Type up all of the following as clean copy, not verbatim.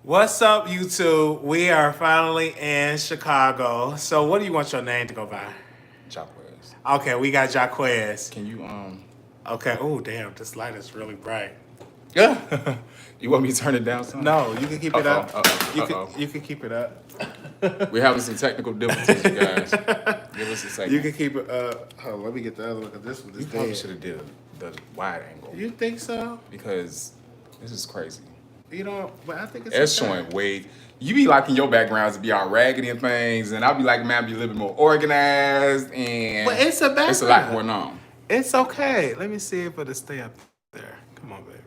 What's up, YouTube? We are finally in Chicago. So, what do you want your name to go by? Jacques. Okay, we got Jacques. Can you Okay. Oh, damn, this light is really bright. Yeah. You want me to turn it down some? No, you can keep it up. Uh-oh. You can keep it up. We're having some technical difficulties, you guys. Give us a second. You can keep it up. Oh, let me get the other one because this one is You probably dead. should have did the wide angle You think so? because this is crazy. You know, but I think It's okay. showing way. You be liking your backgrounds to be all raggedy and things, and I'll be like, man, be a little bit more organized, and But it's a background. it's a lot going on. It's okay. Let me see if it'll stay up there. Come on, baby.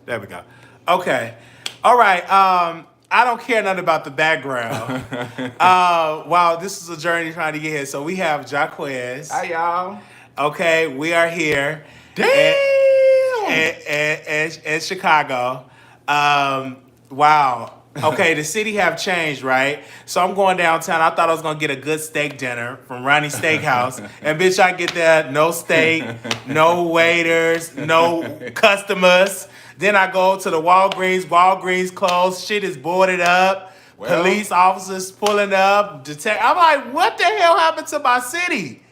There we go. Okay. All right. I don't care nothing about the background. Wow, this is a journey trying to get here. So we have Jacques. Hi, y'all. Okay, we are here. Damn. In Chicago. Wow. Okay, the city have changed, right? So I'm going downtown. I thought I was gonna get a good steak dinner from Ronnie's Steakhouse, and bitch, I get there, no steak, no waiters, no customers. Then I go to the Walgreens closed. Shit is boarded up. Well. Police officers pulling up. I'm like, what the hell happened to my city?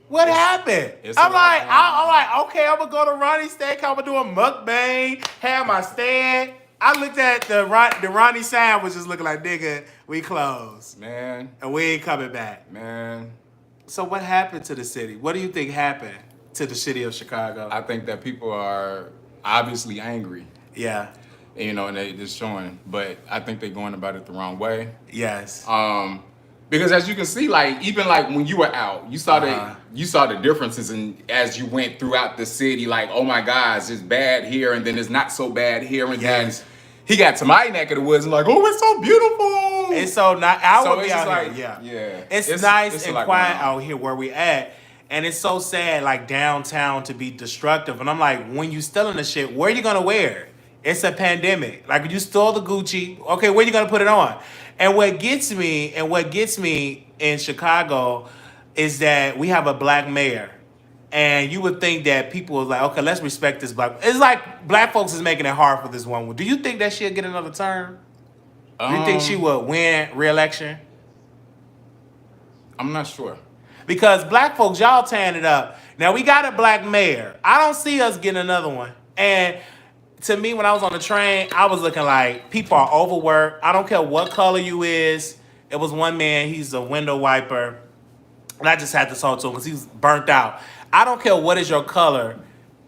What happened? I'm like, okay, I'm gonna go to Ronnie's Steak. I'm gonna do a mukbang, have my stand. I looked at the Ronnie sign was just looking like, nigga, we closed. Man. And we ain't coming back. Man. So what happened to the city? What do you think happened to the city of Chicago? I think that people are obviously angry, Yeah. and they just showing, but I think they're going about it the wrong way. Yes. Because as you can see, like even like when you were out, you saw the differences as you went throughout the city. Like, oh my gosh, it's bad here, and then it's not so bad here, and Yes. then he got to my neck of the woods and like, oh, it's so beautiful. It's so nice. I So would be it's out just here. like, Yeah. yeah. It's nice it's a and lot quiet going on. out here where we at. And it's so sad, like downtown to be destructive. And I'm like, when you stealing the shit, where you gonna wear it? It's a pandemic. Like you stole the Gucci. Okay, where you gonna put it on? And what gets me in Chicago is that we have a black mayor. And you would think that people was like, okay, let's respect this black. It's like black folks is making it hard for this one. Do you think that she'll get another term? Do you think she will win re-election? I'm not sure. Because black folks, y'all tearing it up. Now we got a black mayor. I don't see us getting another one. And to me, when I was on the train, I was looking like people are overworked. I don't care what color you is. It was one man, he's a window wiper. And I just had to talk to him because he was burnt out. I don't care what is your color.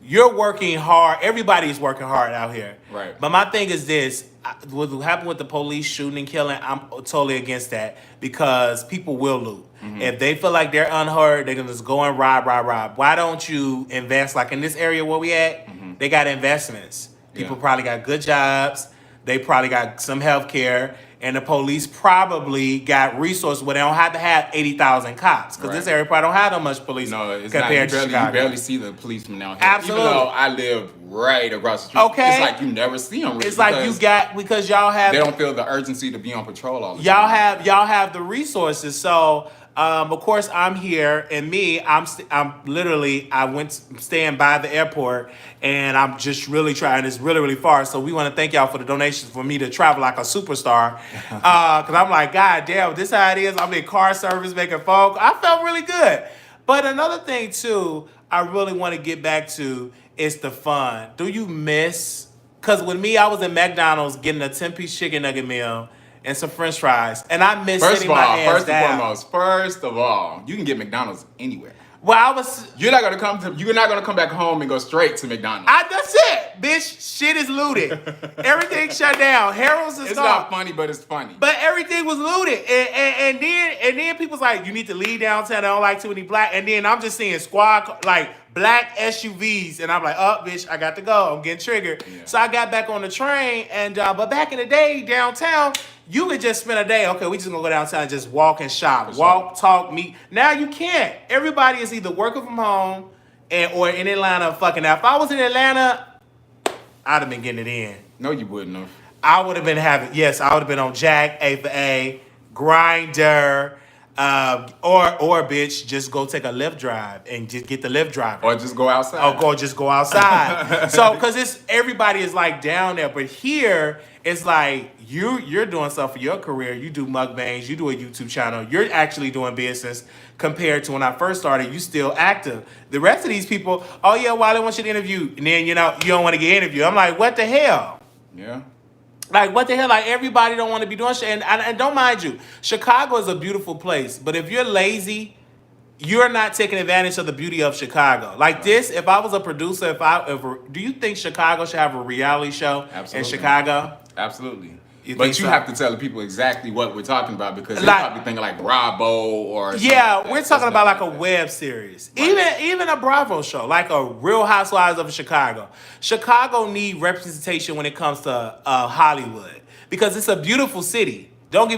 You're working hard. Everybody's working hard out here. Right. But my thing is this. What happened with the police shooting and killing, I'm totally against that because people will loot. Mm-hmm. If they feel like they're unheard, they're going to just go and rob. Why don't you invest? Like in this area where we at, they got investments. People probably got good jobs. They probably got some health care. And the police probably got resources where they don't have to have 80,000 cops. Because this area probably don't have that much police compared to Chicago. You barely see the policemen out here. Absolutely. Even though I live right across the street. Okay. It's like you never see them. Really It's like you got, because y'all have... They don't feel the urgency to be on patrol all the Y'all time. have the resources. So, of course, I'm here, and I went staying by the airport, and I'm just really trying. It's really, really far. So we want to thank y'all for the donations for me to travel like a superstar. Because I'm like, God damn, this how it is. I'm in car service making phone. I felt really good. But another thing too, I really want to get back to is the fun. Do you miss? Because with me, I was in McDonald's getting a 10-piece chicken nugget meal and some French fries, and I miss sitting my ass down. First of all, you can get McDonald's anywhere. Well, You're not gonna come back home and go straight to McDonald's. That's it, bitch. Shit is looted. Everything shut down. Harold's is It's gone. not funny, but it's funny. But everything was looted, and then people's like, you need to leave downtown. I don't like too many black. And then I'm just seeing black SUVs, and I'm like, oh, bitch, I got to go. I'm getting triggered. Yeah. So I got back on the train, and but back in the day, downtown, you could just spend a day. Okay, we just gonna go downtown and just walk and shop, talk, meet. Now you can't. Everybody is either working from home or in Atlanta. Fucking now, if I was in Atlanta, I'd have been getting it in. No, you wouldn't have. I would have been on Jack, A for A, Grinder. Or bitch, just go take a Lyft drive and just get the Lyft driver. Or just go outside. Just go outside. So, because everybody is like down there, but here it's like you're doing stuff for your career. You do mukbangs, you do a YouTube channel. You're actually doing business compared to when I first started. You still active. The rest of these people, oh yeah, Wiley wants you to interview, and then you don't want to get interviewed. I'm like, what the hell? Yeah. Like, what the hell? Like, everybody don't want to be doing shit. And don't mind you, Chicago is a beautiful place. But if you're lazy, you're not taking advantage of the beauty of Chicago. Like this, if I was a producer, do you think Chicago should have a reality show in Chicago? Absolutely. You have to tell the people exactly what we're talking about because they're probably thinking like Bravo or yeah, we're talking about like a web series, right. even a Bravo show, like a Real Housewives of Chicago. Chicago need representation when it comes to Hollywood because it's a beautiful city.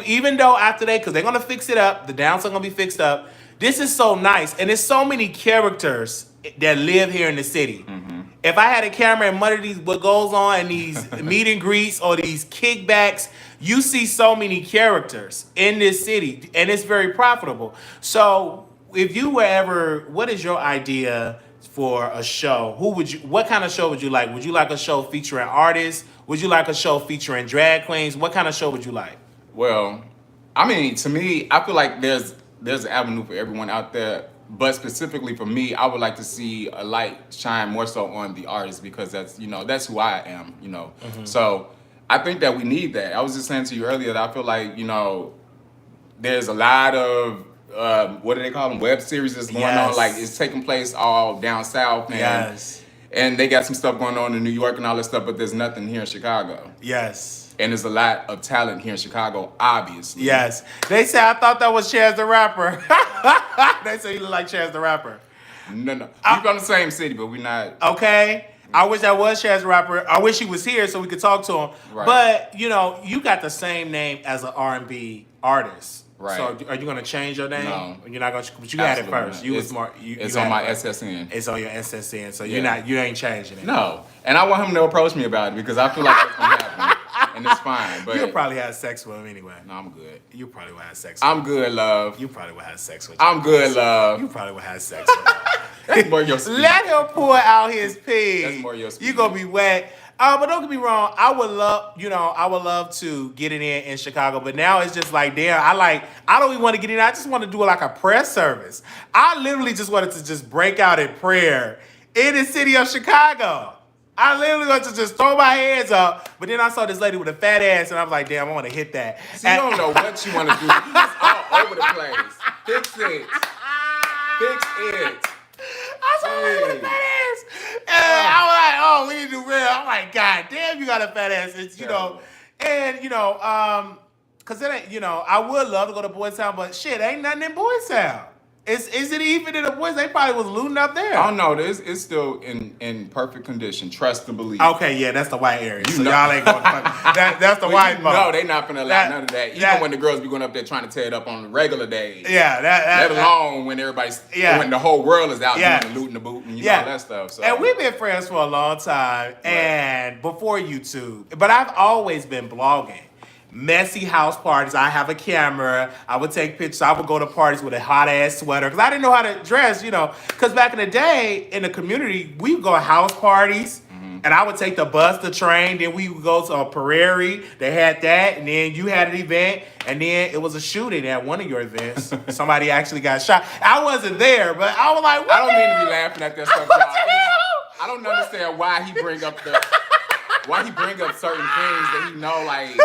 Even though after because they're gonna fix it up, the downside gonna be fixed up. This is so nice, and there's so many characters that live here in the city. Mm-hmm. If I had a camera and monitor what goes on in these meet and greets or these kickbacks, you see so many characters in this city, and it's very profitable. So, if you were ever, what is your idea for a show? What kind of show would you like? Would you like a show featuring artists? Would you like a show featuring drag queens? What kind of show would you like? Well, I mean, to me, I feel like there's an avenue for everyone out there. But specifically for me, I would like to see a light shine more so on the artist because that's who I am, Mm-hmm. So I think that we need that. I was just saying to you earlier that I feel like, there's a lot of, what do they call them? Web series that's going on. Like it's taking place all down south. And they got some stuff going on in New York and all that stuff, but there's nothing here in Chicago. Yes. And there's a lot of talent here in Chicago, obviously. Yes. They say, I thought that was Chaz the Rapper. They say you look like Chaz the Rapper. No. We're from the same city, but we're not. Okay. I wish I was Chaz the Rapper. I wish he was here so we could talk to him. Right. But, you got the same name as an R&B artist. Right. So are you going to change your name? No. You're not going to, but you had it first. You was smart. It's on my SSN. It's on your SSN, so you ain't changing it. No. And I want him to approach me about it because I feel like that's going to happen. And it's fine. But you'll probably have sex with him anyway. No, I'm good. You probably will have sex with him. I'm good, love. You probably will have sex with him. I'm good, love. You probably will have sex with him. That's more your speed. Let him pour out his pee. That's more your speed. You gonna be wet. But don't get me wrong. I would love to get it in Chicago. But now it's just like, damn. I don't even want to get in. I just want to do like a prayer service. I literally just wanted to just break out in prayer in the city of Chicago. I literally wanted to just throw my hands up. But then I saw this lady with a fat ass, and I was like, damn, I want to hit that. So you don't know what you want to do. You just all over the place. Fix it. Fix it. I saw her with a fat ass. And I was like, oh, we need to do real. I'm like, God damn, you got a fat ass. It's, because it ain't, I would love to go to Boys Town, but shit, ain't nothing in Boys Town. Is it even in the Boys? They probably was looting up there. Oh no, it's still in perfect condition. Trust to believe. Okay, yeah, that's the white area. So y'all ain't going to that's the white part. No, they not finna allow none of that. Even when the girls be going up there trying to tear it up on the regular days. Yeah, let alone when everybody's when the whole world is out doing the looting the boot and all that stuff. So. And we've been friends for a long time, and before YouTube. But I've always been blogging. Messy house parties. I have a camera. I would take pictures. I would go to parties with a hot ass sweater because I didn't know how to dress, Because back in the day, in the community, we would go to house parties, and I would take the bus, the train. Then we would go to a Prairie. They had that, and then you had an event, and then it was a shooting at one of your events. Somebody actually got shot. I wasn't there, but I was like, what? I don't mean to be laughing at that stuff, y'all. I don't understand why he bring up certain things that he know, like.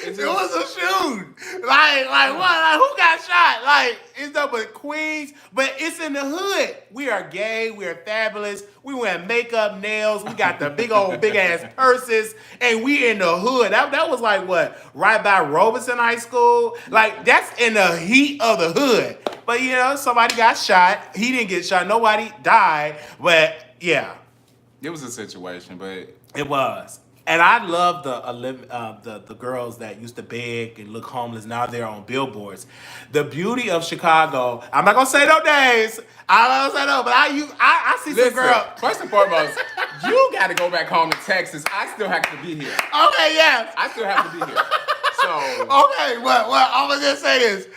It was a shoot. Like what? Like who got shot? Like it's up with Queens, but it's in the hood. We are gay. We are fabulous. We wear makeup, nails. We got the big ass purses, and we in the hood. That was like what? Right by Robeson High School. Like that's in the heat of the hood. But somebody got shot. He didn't get shot. Nobody died. But yeah, it was a situation. But it was. And I love the girls that used to beg and look homeless. Now they're on billboards. The beauty of Chicago. I'm not gonna say no names. I'm not gonna say no, but I see some girls. First and foremost, you got to go back home to Texas. I still have to be here. Okay, yes. I still have to be here. So okay, what I'm gonna just say is,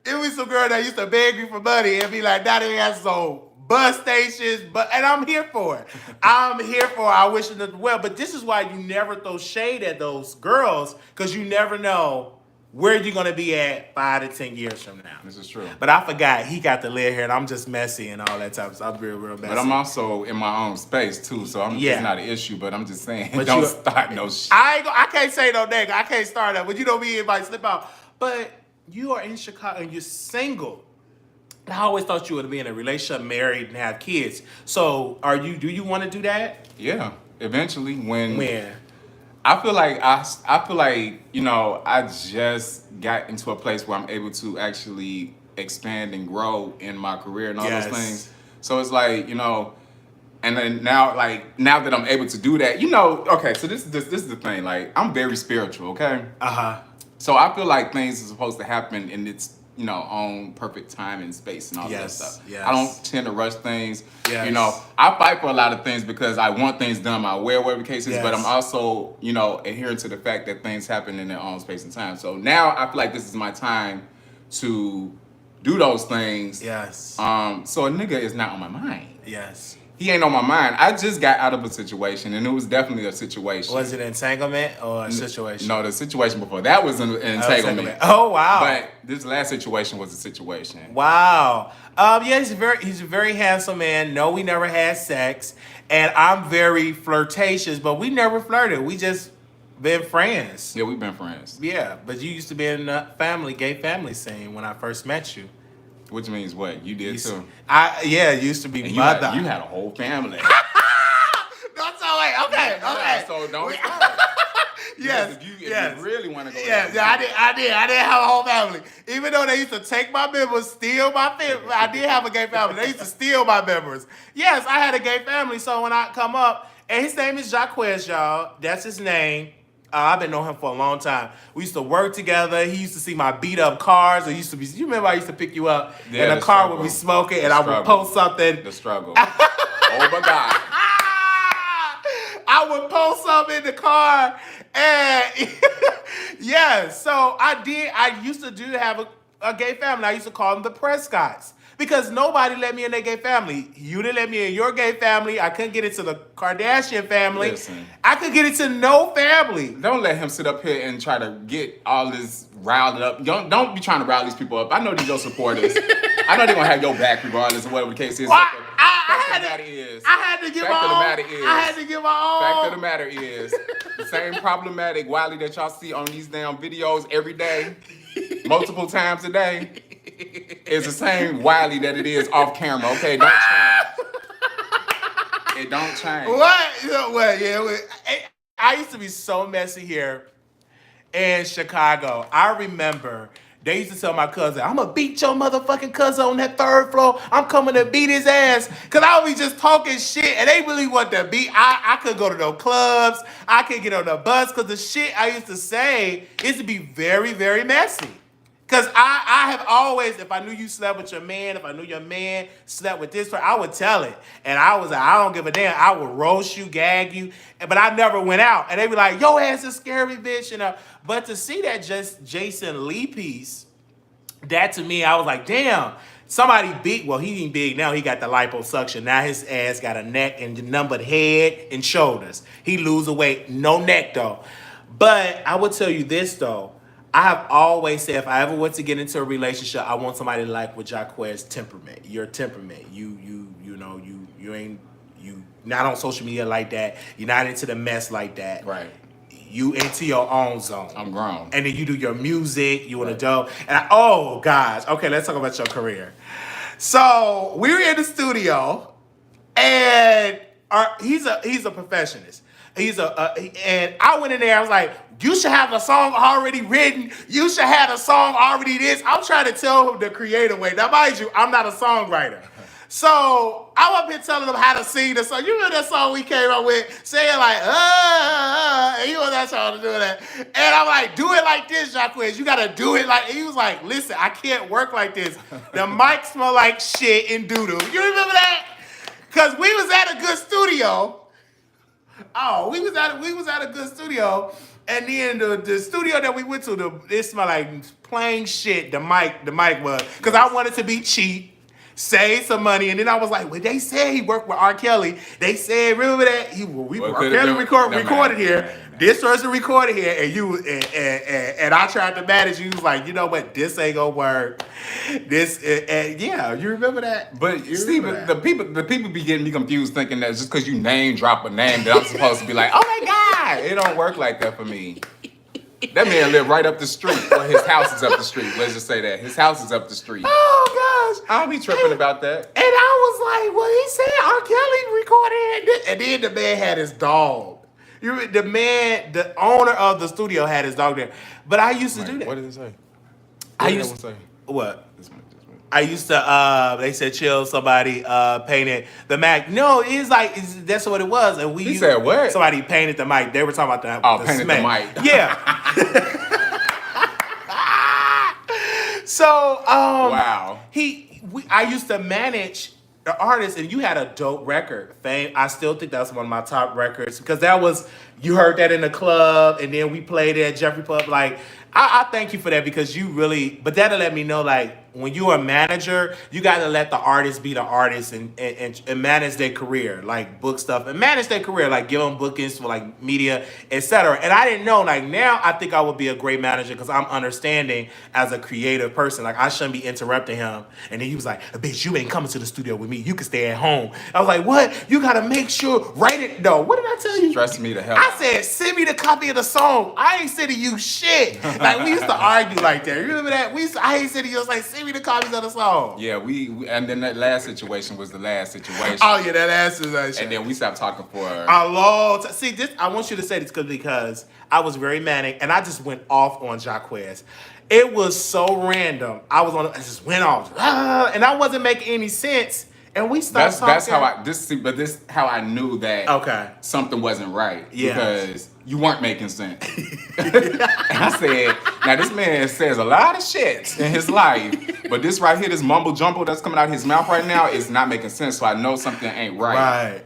It was some girl that used to beg me for money and be like, now they have some bus stations, and I'm here for it. I'm here for it. I wish them well. But this is why you never throw shade at those girls, because you never know where you're going to be at 5 to 10 years from now. This is true. But I forgot he got the lid hair, and I'm just messy and all that type of stuff. I'm real messy. But I'm also in my own space too, so it's not an issue. But I'm just saying, But don't start no shit. I can't say no nigga. I can't start that. But you know me, everybody slip out. But you are in Chicago and you're single. I always thought you would be in a relationship, married, and have kids. So do you want to do that? Yeah, eventually when When? I feel like I just got into a place where I'm able to actually expand and grow in my career and all those things. So it's like, and then now that I'm able to do that, okay, so this is the thing. Like, I'm very spiritual, okay? So I feel like things are supposed to happen in its own perfect time and space and all that stuff. Yes. I don't tend to rush things. Yes. I fight for a lot of things because I want things done my way, whatever the case is, Yes. but I'm also, adhering to the fact that things happen in their own space and time. So now I feel like this is my time to do those things. Yes. So a nigga is not on my mind. Yes. He ain't on my mind. I just got out of a situation, and it was definitely a situation. Was it entanglement or a situation? No, the situation before that was an entanglement. Oh, wow. But this last situation was a situation. Wow. Yeah, he's a very handsome man. No, we never had sex. And I'm very flirtatious, but we never flirted. We just been friends. Yeah, we've been friends. Yeah, but you used to be in the gay family scene when I first met you. Which means what? You did too. It used to be And mother. you had a whole family. Don't tell me. Okay. So don't start. Yes. If you really want to go Yeah, I did have a whole family. Even though they used to take my members, steal my family. I did have a gay family. They used to steal my members. Yes, I had a gay family. So when I come up, and his name is Jacques, y'all. That's his name. I've been knowing him for a long time. We used to work together. He used to see my beat up cars. You remember I used to pick you up and the car would be smoking and I would post something. The struggle. Oh my God. I would post something in the car and yeah, so I used to have a gay family. I used to call them the Prescotts. Because nobody let me in their gay family. You didn't let me in your gay family. I couldn't get into the Kardashian family. Listen. I could get into no family. Don't let him sit up here and try to get all this riled up. Don't be trying to rile these people up. I know these your supporters. I know they're going to have your back regardless of whatever the case is. Well, I had to give my own. I had to give my own. Fact of the matter is, the same problematic Wiley that y'all see on these damn videos every day, multiple times a day, is the same Wiley that it is off camera. Okay, don't change. It don't change. I used to be so messy here in Chicago. I remember they used to tell my cousin, I'm going to beat your motherfucking cousin on that 3rd floor. I'm coming to beat his ass. Because I would be just talking shit, and they really want to beat. I couldn't go to no clubs. I couldn't get on the bus, because the shit I used to say used to be very, very messy. Because I have always, if I knew you slept with your man, if I knew your man slept with this person, I would tell it. And I was like, I don't give a damn. I would roast you, gag you. But I never went out. And they be like, yo ass is scary, bitch. But to see that just Jason Lee piece, that to me, I was like, damn. Somebody big, well, he ain't big now. He got the liposuction. Now his ass got a neck and numbered head and shoulders. He lose weight. No neck, though. But I would tell you this, though. I have always said if I ever were to get into a relationship, I want somebody like with Jacques' temperament. Your temperament. You ain't not on social media like that. You're not into the mess like that. Right. You into your own zone. I'm grown. And then you do your music. You an adult. And oh gosh. Okay, let's talk about your career. So we were in the studio, and he's a perfectionist. And I went in there. I was like, you should have a song already written. You should have a song already this. I'm trying to tell him the creative way. Now, mind you, I'm not a songwriter. So I'm up here telling him how to sing the song. You remember that song we came up with, saying like, and he was that song to do that. And I'm like, do it like this, Jacques. You gotta do it like. And he was like, listen, I can't work like this. The mic smell like shit and doo-doo. You remember that? Because we was at a good studio. Oh, we was at a good studio, And then the studio that we went to, it smelled like plain shit. The mic was, because I wanted to be cheap. Save some money, and then I was like, "Well, they said he worked with R. Kelly. They said, remember that R. Kelly recorded here. This person recorded here, and I tried to manage. You was like, you know what? This ain't gonna work. This, yeah, you remember that? But Steven, the people be getting me confused, thinking that just because you name drop a name that I'm supposed to be like, oh my god, it don't work like that for me. That man lived right up the street. Well, his house is up the street. Let's just say that. His house is up the street. Oh, gosh. I'll be tripping about that. And I was like, well, he said R. Kelly recorded it. And then the man had his dog. The owner of the studio had his dog there. But I used to do that. What did it say? What? This one. I used to, they said, chill, somebody painted the mic. No, that's what it was. And He said what? Somebody painted the mic. They were talking about the painted smell. the mic. Yeah. So, wow. I used to manage the artist, and you had a dope record. Fame. I still think that's one of my top records, because you heard that in the club, and then we played it at Jeffrey Pub. Like, I thank you for that, because but that'll let me know, like, when you're a manager, you got to let the artist be the artist and manage their career, like book stuff and manage their career, like give them bookings for like media, etc. And I didn't know, like now I think I would be a great manager, because I'm understanding as a creative person. Like I shouldn't be interrupting him. And then he was like, bitch, you ain't coming to the studio with me. You can stay at home. I was like, what? You got to make sure, write it. No, what did I tell you? Stress me the hell I out. Said, send me the copy of the song. I ain't sending you shit. Like we used to argue like that. You remember that? I ain't sending you, I was like, send me the copies of the song. Yeah, we and then that last situation was the last situation. Oh yeah, that last situation. And then we stopped talking for a long time. See, I want you to say this because I was very manic and I just went off on Jacques. It was so random. I just went off, and I wasn't making any sense. And we stopped talking. That's how I knew that something wasn't right. Yeah. Because you weren't making sense. And I said, now this man says a lot of shit in his life, but this right here, this mumble jumble that's coming out of his mouth right now is not making sense. So I know something ain't right. Right.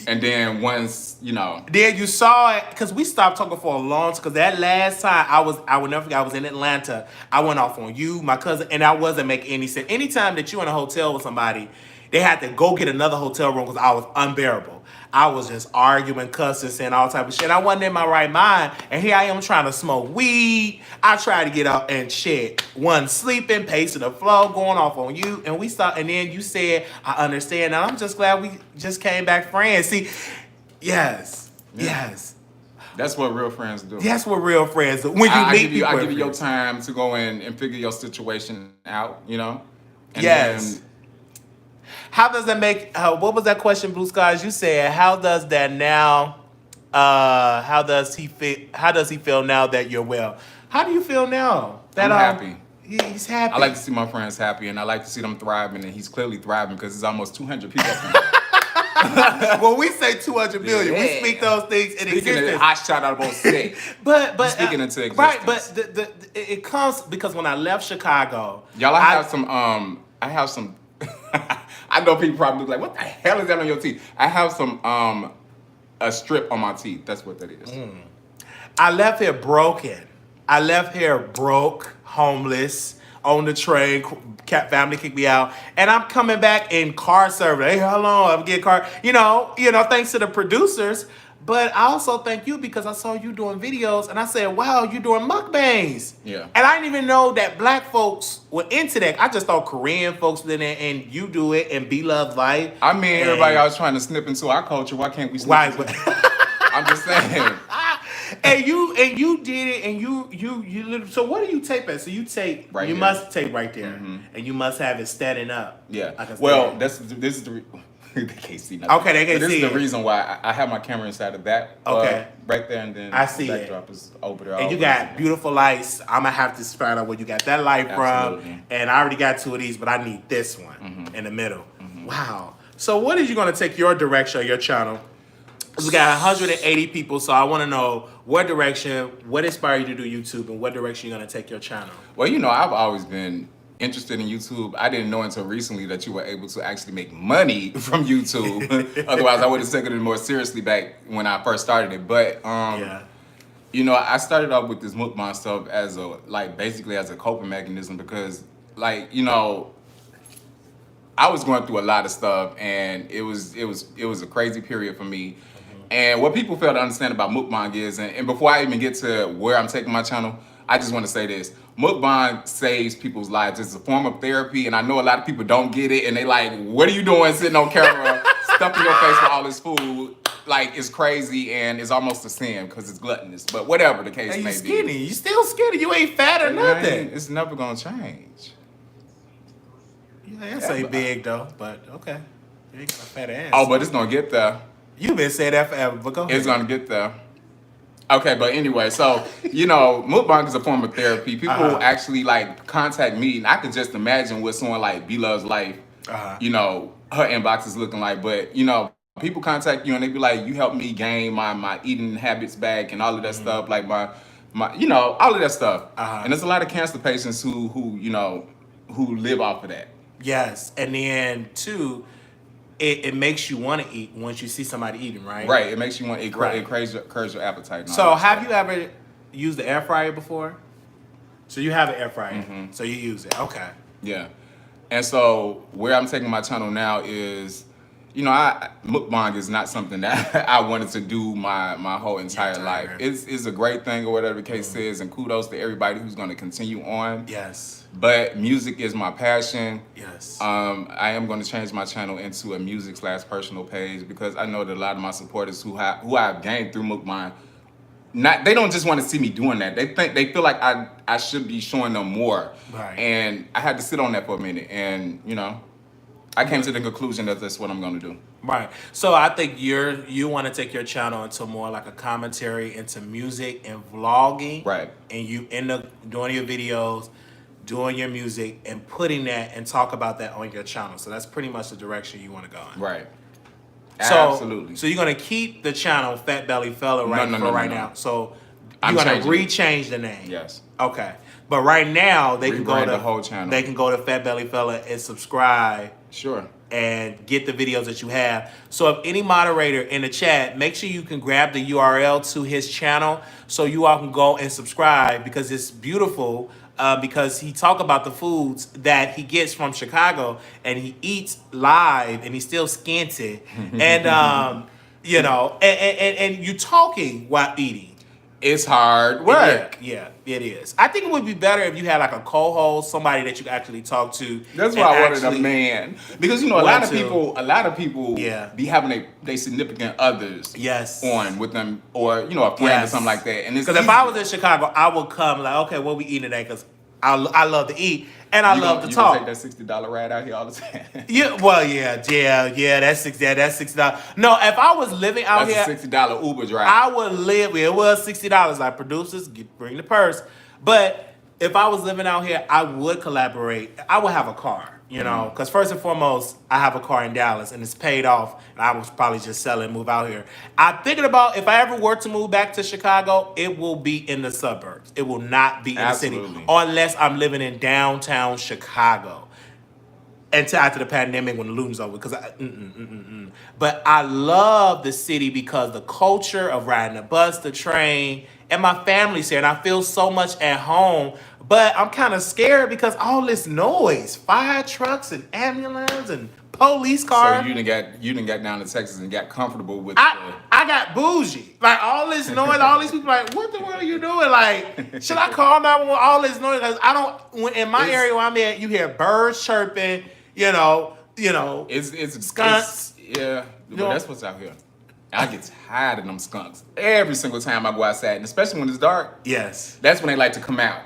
And then once, Then you saw it, because we stopped talking for a long time, because that last time I would never forget, I was in Atlanta. I went off on you, my cousin, and I wasn't making any sense. Anytime that you're in a hotel with somebody, they had to go get another hotel room because I was unbearable. I was just arguing, cussing, saying all type of shit. I wasn't in my right mind. And here I am trying to smoke weed. I tried to get up and shit. One sleeping, pacing the flow, going off on you. And we stopped. And then you said, I understand. And I'm just glad we just came back friends. See, yes. That's what real friends do. That's what real friends do. When you meet people. I give you your time to go in and figure your situation out, And yes. Then, how does that make? What was that question, Blue Skies? You said, how does that now? How does he feel now that you're well? How do you feel now? I'm happy. He's happy. I like to see my friends happy, and I like to see them thriving. And he's clearly thriving because there's almost 200 people. When we say 200 million, we speak those things in existence. I shot out about 6. but speaking into existence, right? But it comes because when I left Chicago, y'all, I have some. I know people probably like, what the hell is that on your teeth? I have some a strip on my teeth. That's what that is. I left here broken. I left here broke, homeless, on the train. Family kicked me out, and I'm coming back in car service. Hey, how long? I'm getting car. Thanks to the producers. But I also thank you because I saw you doing videos, and I said, wow, you doing mukbangs. Yeah. And I didn't even know that black folks were into that. I just thought Korean folks did it, and you do it, and Be Love Life. I mean, everybody else trying to snip into our culture. Why can't we snip into I'm just saying. And you did it, and you. So what do you tape at? So you tape. Right. You here. Must tape right there, and you must have it standing up. Yeah. Well, this is the. They can't see nothing. Okay, they can't see. This is the reason why I have my camera inside of that. Right there, and then I see the it. backdrop is over there. And you got beautiful lights. I'm gonna have to find out where you got that light from. And I already got 2 of these, but I need this one in the middle. Wow. So what is you gonna take your direction, your channel? We got 180 people, so I want to know what direction, what inspired you to do YouTube, and what direction you're gonna take your channel. Well, I've always been interested in YouTube. I didn't know until recently that you were able to actually make money from YouTube. Otherwise, I would have taken it more seriously back when I first started it. But You know, I started off with this mukbang stuff as a basically as a coping mechanism because you know, I was going through a lot of stuff and it was a crazy period for me. And what people fail to understand about mukbang is, and before I even get to where I'm taking my channel, I just want to say this. Mukbang saves people's lives. It's a form of therapy, and I know a lot of people don't get it, and they like, what are you doing sitting on camera, stuffing your face with all this food? Like, it's crazy, and it's almost a sin because it's gluttonous. But whatever the case Hey, you may skinny. be. You still skinny. You ain't fat or nothing. It's never going to change. Yeah, I say big, though, but okay. You ain't got a fat ass. Oh, but it's going to get there. You've been saying that forever, but go ahead. It's going to get there. Okay, but anyway, so, you know, mukbang is a form of therapy. People actually, like, contact me, and I can just imagine what someone like B-Love's life, you know, her inbox is looking like. But, you know, people contact you, and they be like, you helped me gain my eating habits back and all of that stuff, like my, you know, all of that stuff. And there's a lot of cancer patients who, you know, who live off of that. Yes, and then, too, it makes you want to eat once you see somebody eating, right? Right, it makes you want, it curves your appetite. And all So that have stuff. you ever used the air fryer before? So you have an air fryer, so you use it. Okay. Yeah. And so where I'm taking my channel now is, you know, mukbang is not something that I wanted to do my whole entire life. It's a great thing or whatever the case is, and kudos to everybody who's going to continue on. Yes. But music is my passion. Yes. I am going to change my channel into a music/personal page because I know that a lot of my supporters who I've gained through mukbang, they don't just want to see me doing that. They feel like I should be showing them more. Right. And I had to sit on that for a minute, and you know, I came to the conclusion that that's what I'm going to do. Right. So I think you want to take your channel into more like a commentary into music and vlogging. Right. And you end up doing your videos, doing your music, and putting that and talk about that on your channel. So that's pretty much the direction you want to go in. Right. So, Absolutely. So you're gonna keep the channel Fat Belly Fella right now. So I'm you're gonna changing re-change the name. Yes. Okay. But right now they can go Rebrand to the whole channel. They can go to Fat Belly Fella and subscribe. Sure. And get the videos that you have. So if any moderator in the chat, make sure you can grab the URL to his channel so you all can go and subscribe because it's beautiful. Because he talk about the foods that he gets from Chicago and he eats live and he's still scanty. And you know, and you talking while eating. It's hard work. Yeah, it is. I think it would be better if you had like a co-host, somebody that you could actually talk to. That's why I wanted a man. Because you know, a lot of people be having their significant others on with them, or you know, a friend or something like that. And because if I was in Chicago, I would come like, okay, what we eating today? Because I love to eat and I love to talk. You gonna take that $60 ride out here all the time? Yeah, well, yeah. That's $60. No, if I was living out here, that's a $60 Uber drive. I would live. It was $60. Like producers, bring the purse. But if I was living out here, I would collaborate. I would have a car. You know, because first and foremost, I have a car in Dallas and it's paid off. And I would probably just sell it and move out here. I'm thinking about if I ever were to move back to Chicago, it will be in the suburbs. It will not be in the city. Unless I'm living in downtown Chicago. Until after the pandemic when the looms over. Because But I love the city because the culture of riding the bus, the train, and my family's here. And I feel so much at home. But I'm kind of scared because all this noise, fire trucks and ambulance and police cars. So you done got down to Texas and got comfortable with. I got bougie. Like all this noise, all these people like, what the world are you doing? Like, should I call 911? All this noise. Cause I don't. In my area where I'm at, you hear birds chirping. You know. It's skunks. Yeah, but that's what's out here. I get tired of them skunks every single time I go outside, and especially when it's dark. Yes. That's when they like to come out.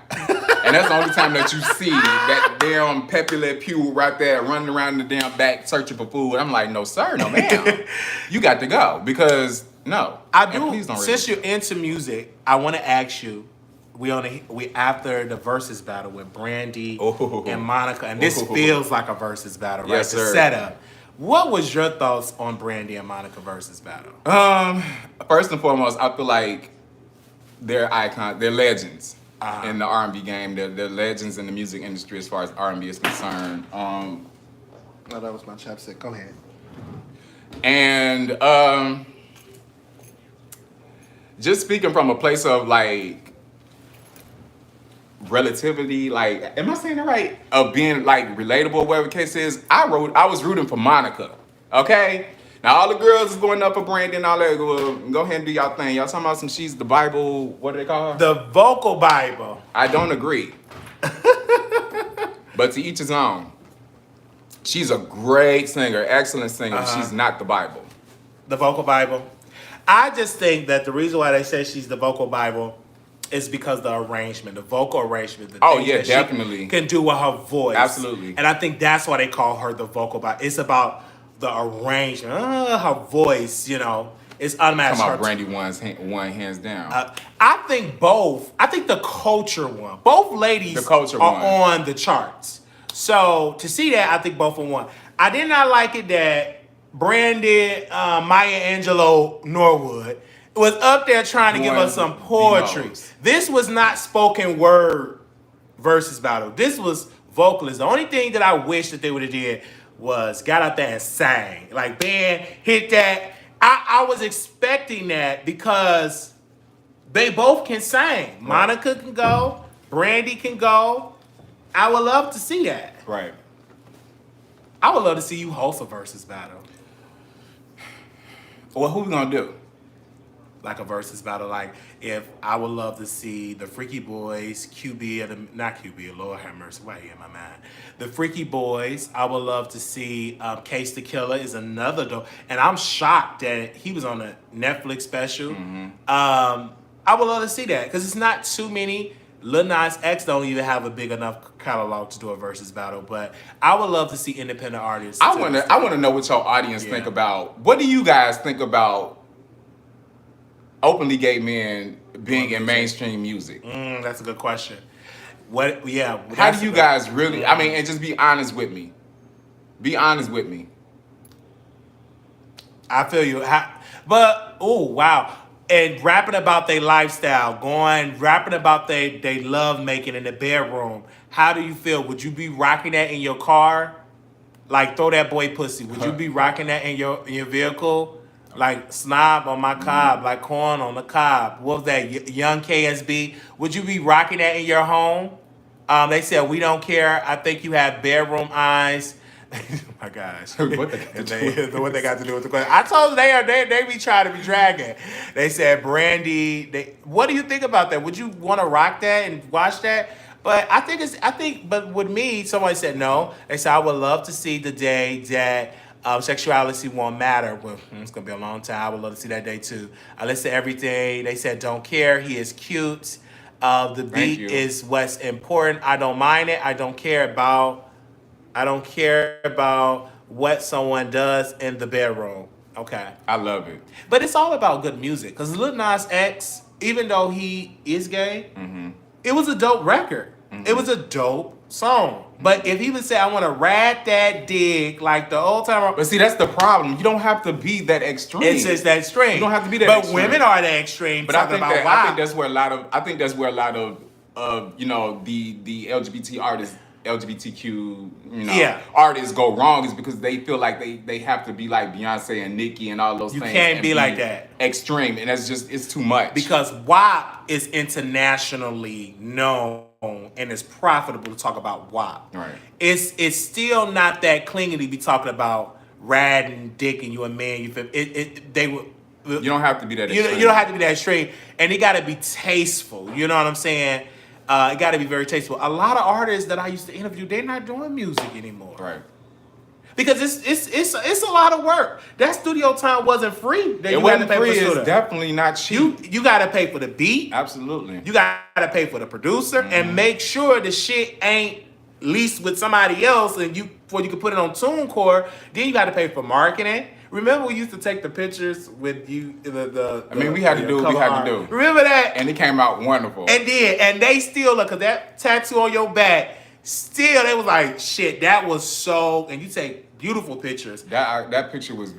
And that's the only time that you see that damn Pepe Le Pew right there running around the damn back searching for food. I'm like, no sir, no ma'am. You got to go because no. I do. Please don't since you're into music, I want to ask you. We after the versus battle with Brandy and Monica, and this feels like a versus battle, right? Yes, the sir. setup. What was your thoughts on Brandy and Monica versus battle? First and foremost, I feel like they're icons, they're legends in the R&B game. They're legends in the music industry as far as R&B is concerned. No, that was my chapstick. Go ahead. And just speaking from a place of like relativity, like, am I saying it right? Of being like relatable, whatever the case is. I was rooting for Monica. Okay? Now all the girls is going up for Brandy and all that. Go ahead and do y'all thing. Y'all talking about some she's the Bible, what do they call her? The vocal Bible. I don't agree. But to each his own. She's a great singer, excellent singer. She's not the Bible. The vocal Bible. I just think that the reason why they say she's the vocal Bible is because the arrangement, the vocal arrangement. The Oh things yeah, that definitely. she can do with her voice. Absolutely. And I think that's why they call her the vocal Bible. It's about the arrangement. Her voice, you know, is unmatched. Talking about Brandy won hands down. I think both. I think the culture one. Both ladies The culture are one. on the charts. So to see that, I think both of them won. I did not like it that Brandy, Maya Angelou Norwood was up there trying to give us some poetry. This was not spoken word versus battle. This was vocalist. The only thing that I wish that they would have did was got out there and sang. Like, band, hit that. I was expecting that because they both can sing. Monica can go. Brandy can go. I would love to see that. Right. I would love to see you host a versus battle. Well, who we gonna do? Like a versus battle. Like, if I would love to see the Freaky Boys, not QB, Lord have mercy, why you in my mind? The Freaky Boys, I would love to see Case the Killer is another dope. And I'm shocked that he was on a Netflix special. I would love to see that because it's not too many. Lil Nas X don't even have a big enough catalog to do a versus battle, but I would love to see independent artists. I wanna know what your audience think about. What do you guys think about openly gay men being in mainstream music? That's a good question. What? Yeah. How do you guys really? I mean, and just be honest with me. Be honest with me. I feel you. But oh wow. And rapping about their lifestyle, rapping about they love making in the bedroom. How do you feel? Would you be rocking that in your car? Like throw that boy pussy. Would you be rocking that in your vehicle? Like snob on my cob, like corn on the cob. What was that? Young KSB. Would you be rocking that in your home? They said we don't care. I think you have bedroom eyes. Oh my gosh. What they got to do with the question? I told you they be trying to be dragging. They said Brandy. What do you think about that? Would you want to rock that and watch that? But but with me, somebody said no. They said I would love to see the day that sexuality won't matter. Well, it's gonna be a long time. I would love to see that day too. I listened to everything. They said don't care. He is cute. The beat is what's important. I don't mind it. I don't care about what someone does in the bedroom. Okay. I love it. But it's all about good music. Because Lil Nas X, even though he is gay, it was a dope record. It was a dope song. But if he would say, I want to ride that dick like the old timer. But see, that's the problem. You don't have to be that extreme. It's just that extreme. You don't have to be that but extreme. But women are that extreme. But I think that's where a lot of you know, the LGBT artists, LGBTQ, artists go wrong, is because they feel like they have to be like Beyonce and Nicki and all those things. You can't be like that. Extreme, and that's just, it's too much. Because WAP is internationally known and it's profitable to talk about WAP. Right. It's still not that clingy to be talking about riding dick and you a man. You feel you don't have to be that extreme. You don't have to be that extreme. And it gotta be tasteful. You know what I'm saying? It got to be very tasteful. A lot of artists that I used to interview, they're not doing music anymore. Right. Because it's a lot of work. That studio time wasn't free. It wasn't free. It's definitely not cheap. You got to pay for the beat. Absolutely. You got to pay for the producer and make sure the shit ain't leased with somebody else and before you can put it on TuneCore. Then you got to pay for marketing. Remember we used to take the pictures with you, we had to do what we had to do. Remember that? And it came out wonderful. And they still, look, because that tattoo on your back, still, they was like, shit, that was so, and you take beautiful pictures. That picture was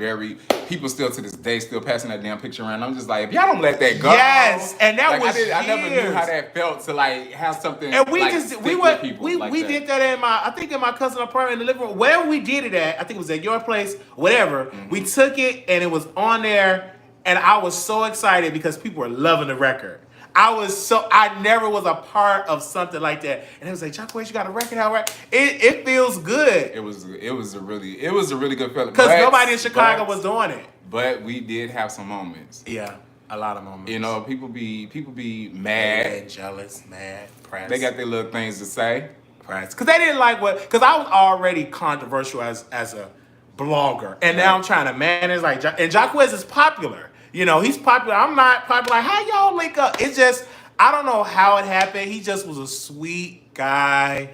people still to this day still passing that damn picture around. I'm just like, if y'all don't let that go. Yes, and that was I never knew how that felt to like have something. And we like, we did that in my cousin's apartment in the living room. Wherever we did it at, I think it was at your place, whatever. We took it and it was on there and I was so excited because people were loving the record. I never was a part of something like that. And it was like, Jacques, you got a record out, right? It feels good. It was a really good feeling. Because nobody in Chicago was doing it. But we did have some moments. Yeah, a lot of moments. You know, people be mad, and jealous, mad, pressed. They got their little things to say. Pressed. Because they didn't like because I was already controversial as a blogger. And now I'm trying to manage and Jacques is popular. You know, he's popular. I'm not popular. How y'all link up? It's just, I don't know how it happened. He just was a sweet guy,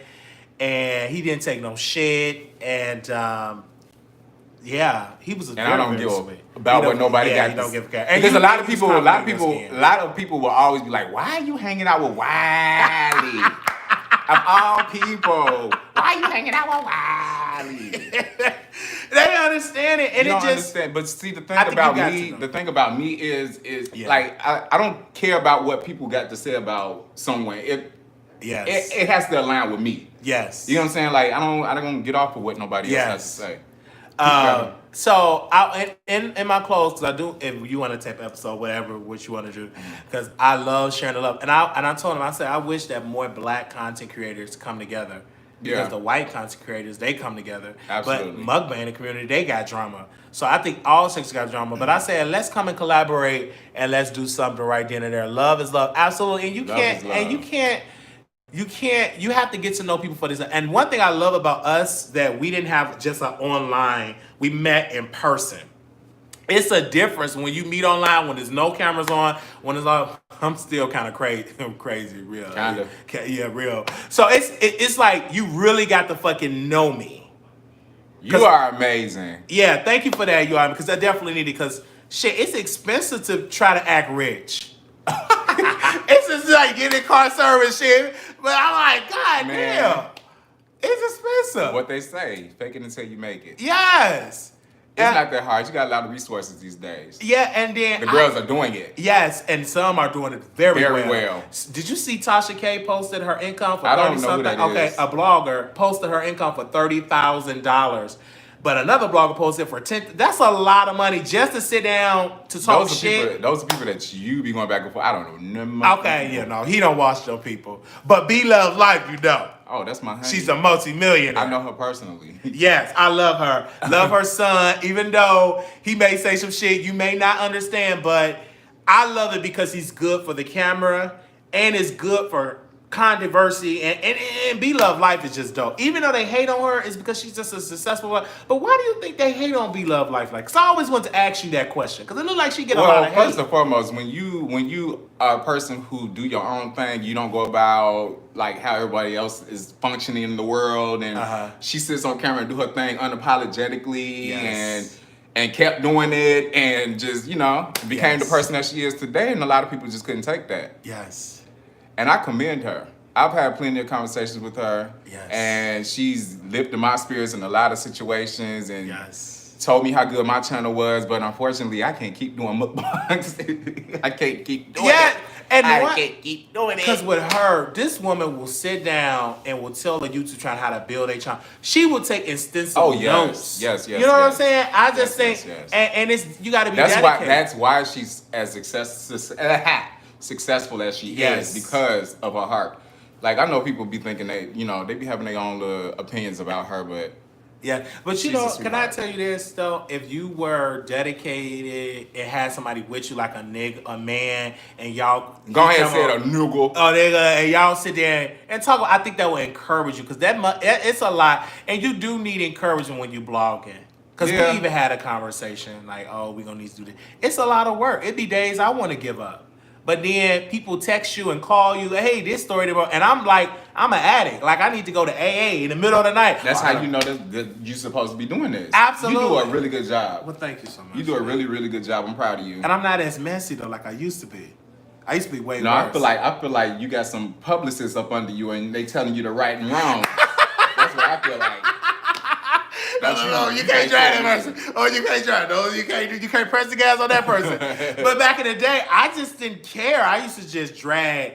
and he didn't take no shit. And yeah, he was a and very, I don't very give sweet. about what nobody got. You don't give a care. Because a lot of people will always be like, "Why are you hanging out with Wiley?" Of all people, why are you hanging out with Wiley? They understand it, and you it don't just understand. But see, the thing about me is like I don't care about what people got to say about someone. It has to align with me. Yes, you know what I'm saying. Like I don't get off of what nobody else has to say. So in my clothes, because I do, if you want to tape episode, whatever, what you want to do, because I love sharing the love. And I told him, I said, I wish that more black content creators come together. Because the white content creators, they come together. Absolutely. But mukbang community, they got drama. So I think all six got drama. But I said, let's come and collaborate and let's do something right then and there. Love is love. Absolutely. And you have to get to know people for this. And one thing I love about us that we didn't have just an online, we met in person. It's a difference when you meet online, when there's no cameras on, when it's all, I'm still kind of crazy. I'm crazy, real. Kind of. Yeah, real. So it's like you really got to fucking know me. You are amazing. Yeah, thank you for that, you are, because I definitely need it, because shit, it's expensive to try to act rich. It's just like getting car service shit. But I'm like, God damn. It's expensive. What they say, fake it until you make it. Yes. It's not that hard. You got a lot of resources these days. Yeah, and then the girls are doing it. Yes, and some are doing it very well. Did you see Tasha K posted her income for I $30 don't know something? who that Okay, is. a blogger posted her income for $30,000. But another blogger posted for $10,000. That's a lot of money just to sit down to talk shit. Those are people that you be going back and forth. I don't know. Okay, yeah, no, he don't watch them people. But B Loves Life, you know. Oh, that's my honey. She's a multi-millionaire. I know her personally. Yes, I love her. Love her son, even though he may say some shit you may not understand, but I love it because he's good for the camera and it's good for controversy, and B Love Life is just dope. Even though they hate on her, it's because she's just a successful one. But why do you think they hate on B Love Life? Like, cause I always want to ask you that question, because it looks like she get a lot of hate. First and foremost, when you are a person who do your own thing, you don't go about like how everybody else is functioning in the world, and she sits on camera and do her thing unapologetically, and kept doing it, and just became the person that she is today. And a lot of people just couldn't take that. Yes. And I commend her. I've had plenty of conversations with her. Yes. And she's lifted my spirits in a lot of situations and told me how good my channel was. But unfortunately, I can't keep doing mukbangs. I can't keep doing it. And I can't keep doing it. Because with her, this woman will sit down and will tell the YouTube channel how to build a channel. She will take extensive notes. Yes. You know what I'm saying? I just think, and it's, you got to be dedicated. That's why she's as successful as she is, because of her heart. Like, I know people be thinking they be having their own little opinions about her, but but can I tell you this though? If you were dedicated and had somebody with you, like a man, and y'all go ahead and say it, a nigga. Oh, and y'all sit there and talk. I think that would encourage you, because it's a lot, and you do need encouragement when you blogging. Because we even had a conversation like, oh, we gonna need to do this. It's a lot of work. It'd be days I want to give up. But then people text you and call you, hey, this story, and I'm like, I'm an addict. Like, I need to go to AA in the middle of the night. That's how you know that you're supposed to be doing this. Absolutely. You do a really good job. Well, thank you so much. You do a really, really good job. I'm proud of you. And I'm not as messy, though, like I used to be. I used to be way worse. No, I feel like you got some publicists up under you and they telling you the right and wrong. That's what I feel like. No, you can't drive that person. Oh, you can't drive. No, you can't press the gas on that person. But back in the day, I just didn't care. I used to just drag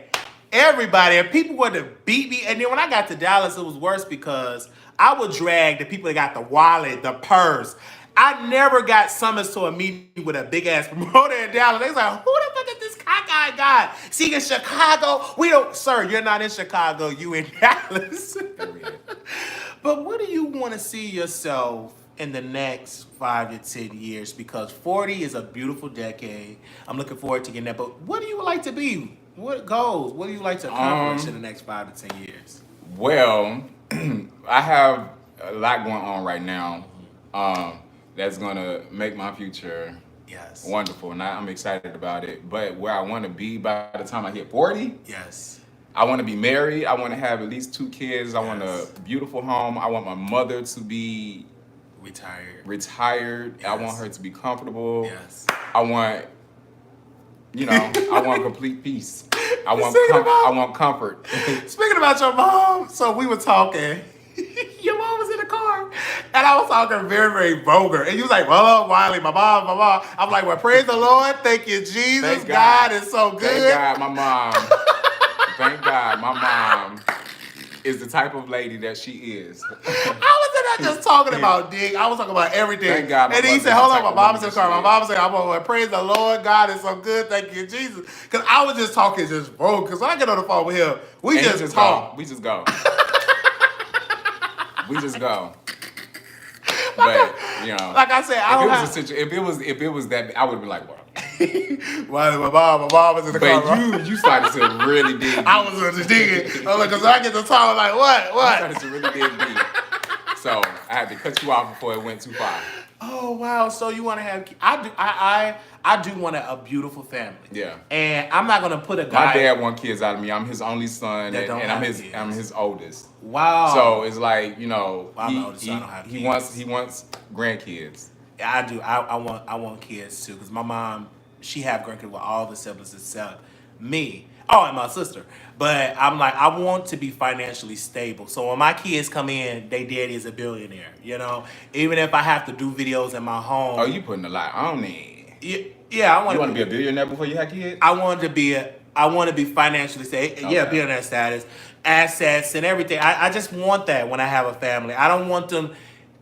everybody, and people would have beat me. And then when I got to Dallas, it was worse because I would drag the people that got the wallet, the purse. I never got summons to a meeting with a big ass promoter in Dallas. They was like, who the fuck is this cockeyed guy? See, in Chicago, we don't, sir, you're not in Chicago, you in Dallas. But what do you want to see yourself in the next 5 to 10 years? Because 40 is a beautiful decade. I'm looking forward to getting that. But what do you like to be? What goals? What do you like to accomplish in the next 5 to 10 years? Well, I have a lot going on right now that's going to make my future wonderful, and I'm excited about it. But where I want to be by the time I hit 40, I want to be married. I want to have at least 2 kids. I want a beautiful home. I want my mother to be retired. I want her to be comfortable. I want, I want complete peace. I want comfort. Speaking about your mom, so we were talking. Your mom was in the car, and I was talking very, very vulgar. And you was like, "Oh, Wiley, my mom." I'm like, "Well, praise the Lord, thank you, Jesus. Thank God is so good." Thank God, my mom. Thank God, my mom is the type of lady that she is. I was not just talking about dick. I was talking about everything. Thank God. And he said, "Hold on, my mom's in the car." My mom said, "I'm going to praise the Lord. God is so good. Thank you, Jesus." Because I was just talking just vulgar. Because when I get on the phone with him, we just talk. We just go. We just go. But like I said, if it was that, I would be like, "What?" Well, my mom was in the car. But you started to really dig deep. I was just digging. Because I get to talk like, what? You started to really dig deep. So I had to cut you off before it went too far. Oh wow! So you want to have? I do want a beautiful family. Yeah. And I'm not gonna put a guy. My dad wants kids out of me. I'm his only son, and I'm his oldest. Wow. So it's like he wants grandkids. I do. I want kids too, because my mom, she have grandkids with all the siblings except me. Oh, and my sister. But I'm like, I want to be financially stable. So when my kids come in, they daddy is a billionaire. Even if I have to do videos in my home. Oh, you putting a lot on it. Yeah, I want. You want to be a billionaire before you have kids? I want to be financially stable. Okay. Yeah, billionaire status, assets, and everything. I just want that when I have a family. I don't want them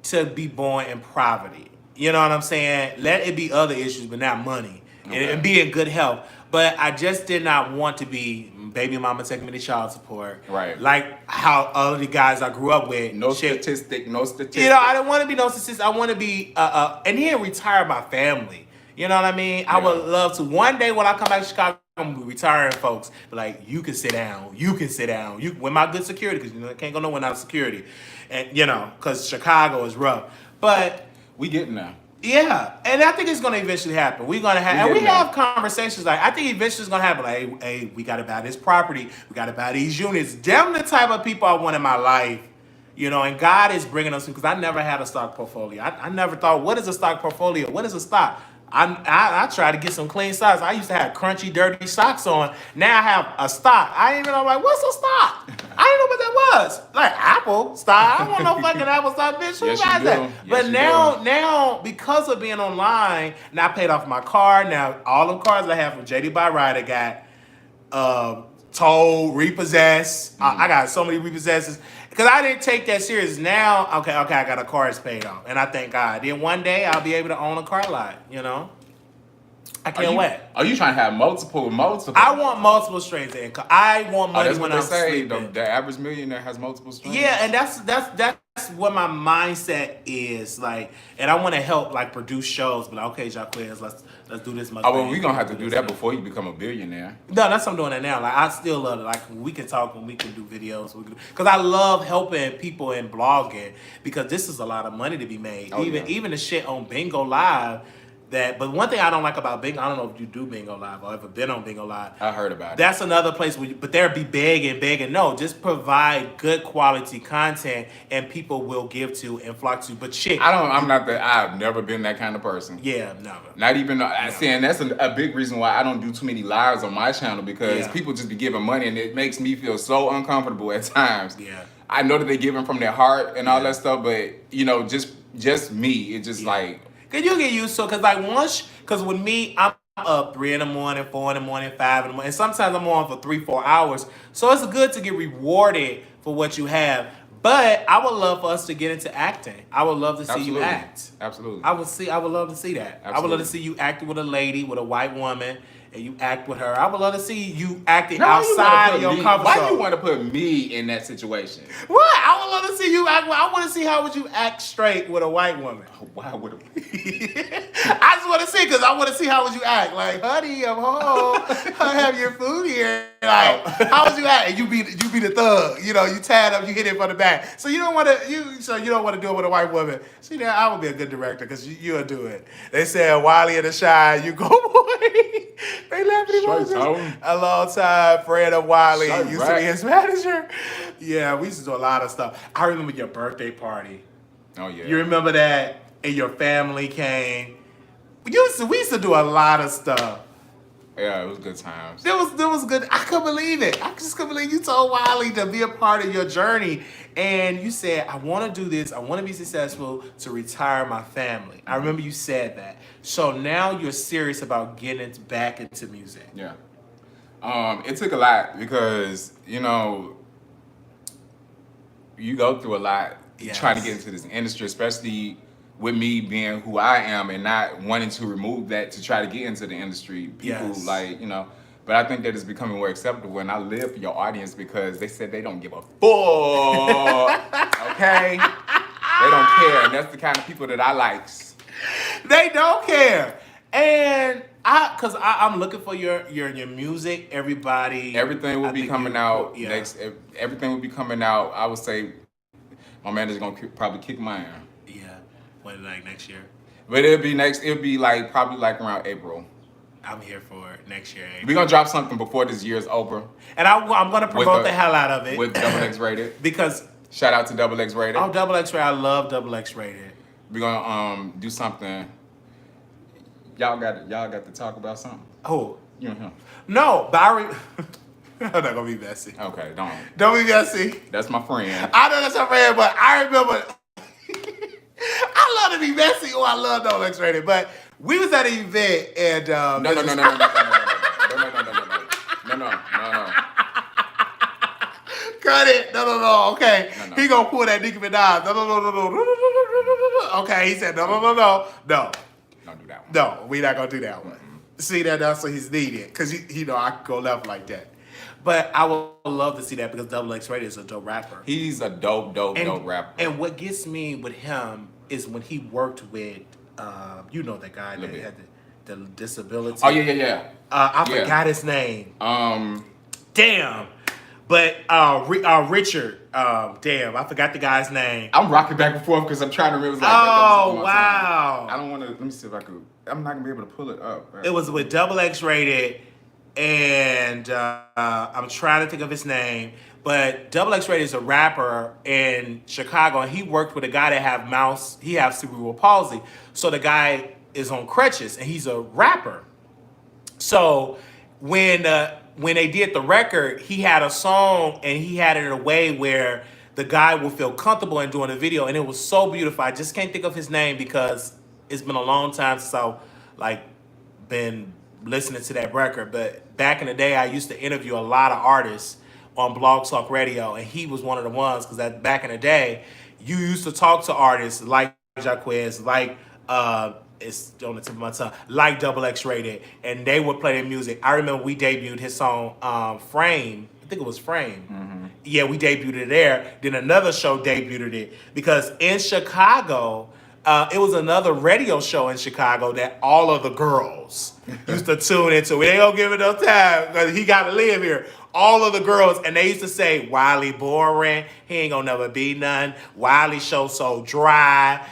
to be born in poverty. You know what I'm saying? Let it be other issues, but not money. Okay. And be in good health. But I just did not want to be baby mama taking me to child support. Right. Like how all the guys I grew up with. No statistic. I don't want to be no statistic. I want to be, and then retire my family. You know what I mean? Yeah. I would love to. One day when I come back to Chicago, I'm going to be retiring folks. Like, you can sit down. You can sit down. You with my good security, because I can't go nowhere without security. And, because Chicago is rough. But we getting there. Yeah, and I think it's going to eventually happen. We're going to have, and we have conversations like, I think eventually it's going to happen. Like, hey, we got to buy this property. We got to buy these units. Them the type of people I want in my life, and God is bringing us, because I never had a stock portfolio. I never thought, what is a stock portfolio? What is a stock? I try to get some clean stocks. I used to have crunchy, dirty stocks on. Now I have a stock. I ain't even know, like, what's a stock? I didn't know what that was. Like, Apple stock. I don't want no fucking Apple stock, bitch. Who buys that? But now, because of being online, now I paid off my car. Now, all the cars I have from JD by Ryder got told, repossessed. I got so many repossesses. Because I didn't take that serious. Now, okay, I got a car that's paid off. And I thank God. Then one day, I'll be able to own a car lot, I can't wait. Are you trying to have multiple? I want multiple streams of income. I want money when I'm sleeping. The average millionaire has multiple streams. Yeah, and that's what my mindset is. Like, and I want to help, like, produce shows. But okay, Jacques, let's do this much. Oh, well, we're going to have to do that before you become a billionaire. No, that's what I'm doing that now. Like, I still love it. Like, we can talk and we can do videos. Because I love helping people in blogging, because this is a lot of money to be made. Even the shit on Bingo Live. But one thing I don't like about Bingo, I don't know if you do Bingo Live or ever been on Bingo Live. I heard about it. That's another place but they'll be begging. No, just provide good quality content and people will give to and flock to. But shit, I've never been that kind of person. Yeah, never. Not even saying that's a big reason why I don't do too many lives on my channel, because people just be giving money and it makes me feel so uncomfortable at times. Yeah. I know that they giving from their heart and all that stuff, but just me, it's just like. Cause you get used to it, because with me, I'm up 3 in the morning, 4 in the morning, 5 in the morning, and sometimes I'm on for 3-4 hours. So it's good to get rewarded for what you have. But I would love for us to get into acting. I would love to see you act. Absolutely. I would love to see that. Absolutely. I would love to see you acting with a lady, with a white woman, and you act with her. I would love to see you acting outside of your comfort zone. Why you want to put me in that situation? What? I would love to see you act. I want to see how would you act straight with a white woman. Why would I just want to see because I want to see how would you act. Like, honey, I'm home. I have your food here. Like, how would you act? And you be the thug. You know, you tied up, you hit it from the back. So you don't want to do it with a white woman. See, now I would be a good director because you'll do it. They said Wiley and the Shy, you go boy. They left him a long time. Friend of Wiley used to be his manager. Yeah, we used to do a lot of stuff. I remember your birthday party. Oh yeah. You remember that? And your family came. We used to do a lot of stuff. Yeah, it was good times. There was good. I couldn't believe it. I just couldn't believe you told Wiley to be a part of your journey. And you said, I want to do this. I want to be successful to retire my family. I remember you said that. So now you're serious about getting back into music. Yeah. It took a lot because, you know, you go through a lot trying to get into this industry, especially with me being who I am and not wanting to remove that to try to get into the industry. People like, you know, but I think that it's becoming more acceptable, and I live for your audience because they said they don't give a fuck. Okay? They don't care, and that's the kind of people that I like. They don't care. And I'm looking for your music. Everything will be coming out next. Everything will be coming out. I would say my manager's gonna probably kick my ass. Yeah, when like next year. But it'll be like probably like around April. I'm here for it next year. April. We're gonna drop something before this year's over. And I'm gonna promote the hell out of it with Double X Rated. Because shout out to Double X Rated. Oh, Double X Rated! I love Double X Rated. We're gonna do something. Y'all got to talk about something. Oh, you and him. No, but I'm not gonna be messy. Okay, don't be messy. That's my friend. I know that's my friend, but I remember. I love to be messy. Oh, I love Double X Rated, but we was at an event and no. Cut it. No. Okay. No. He gonna pull that Nicki Minaj. No. Okay. He said no. Don't do that one. No, we not gonna do that one. See that's what he's needed because you know I could go left like that. But I would love to see that because Double X Rated is a dope rapper. He's a dope rapper. And what gets me with him is when he worked with, you know, that guy that had the disability. Oh yeah. I forgot his name. Damn. But Richard, damn, I forgot the guy's name. I'm rocking back and forth because I'm trying to remember. Oh wow! I don't want to. Let me see if I could. I'm not gonna be able to pull it up. Right? It was with Double X Rated, and I'm trying to think of his name. But Double X Rated is a rapper in Chicago, and he worked with a guy that he has cerebral palsy. So the guy is on crutches, and he's a rapper. So when they did the record, he had a song and he had it in a way where the guy will feel comfortable in doing a video, and it was so beautiful. I just can't think of his name because it's been a long time since I've been listening to that record. But back in the day, I used to interview a lot of artists on Blog Talk Radio, and he was one of the ones because back in the day, you used to talk to artists like Jacques, like it's on the tip of my tongue, like Double X Rated, and they would play their music. I remember we debuted his song Frame. I think it was Frame. Mm-hmm. Yeah, we debuted it there. Then another show debuted it because in Chicago, it was another radio show in Chicago that all of the girls used to tune into. They don't give it no time because he got to live here. All of the girls, and they used to say, Wiley boring, he ain't gonna never be none. Wiley show so dry.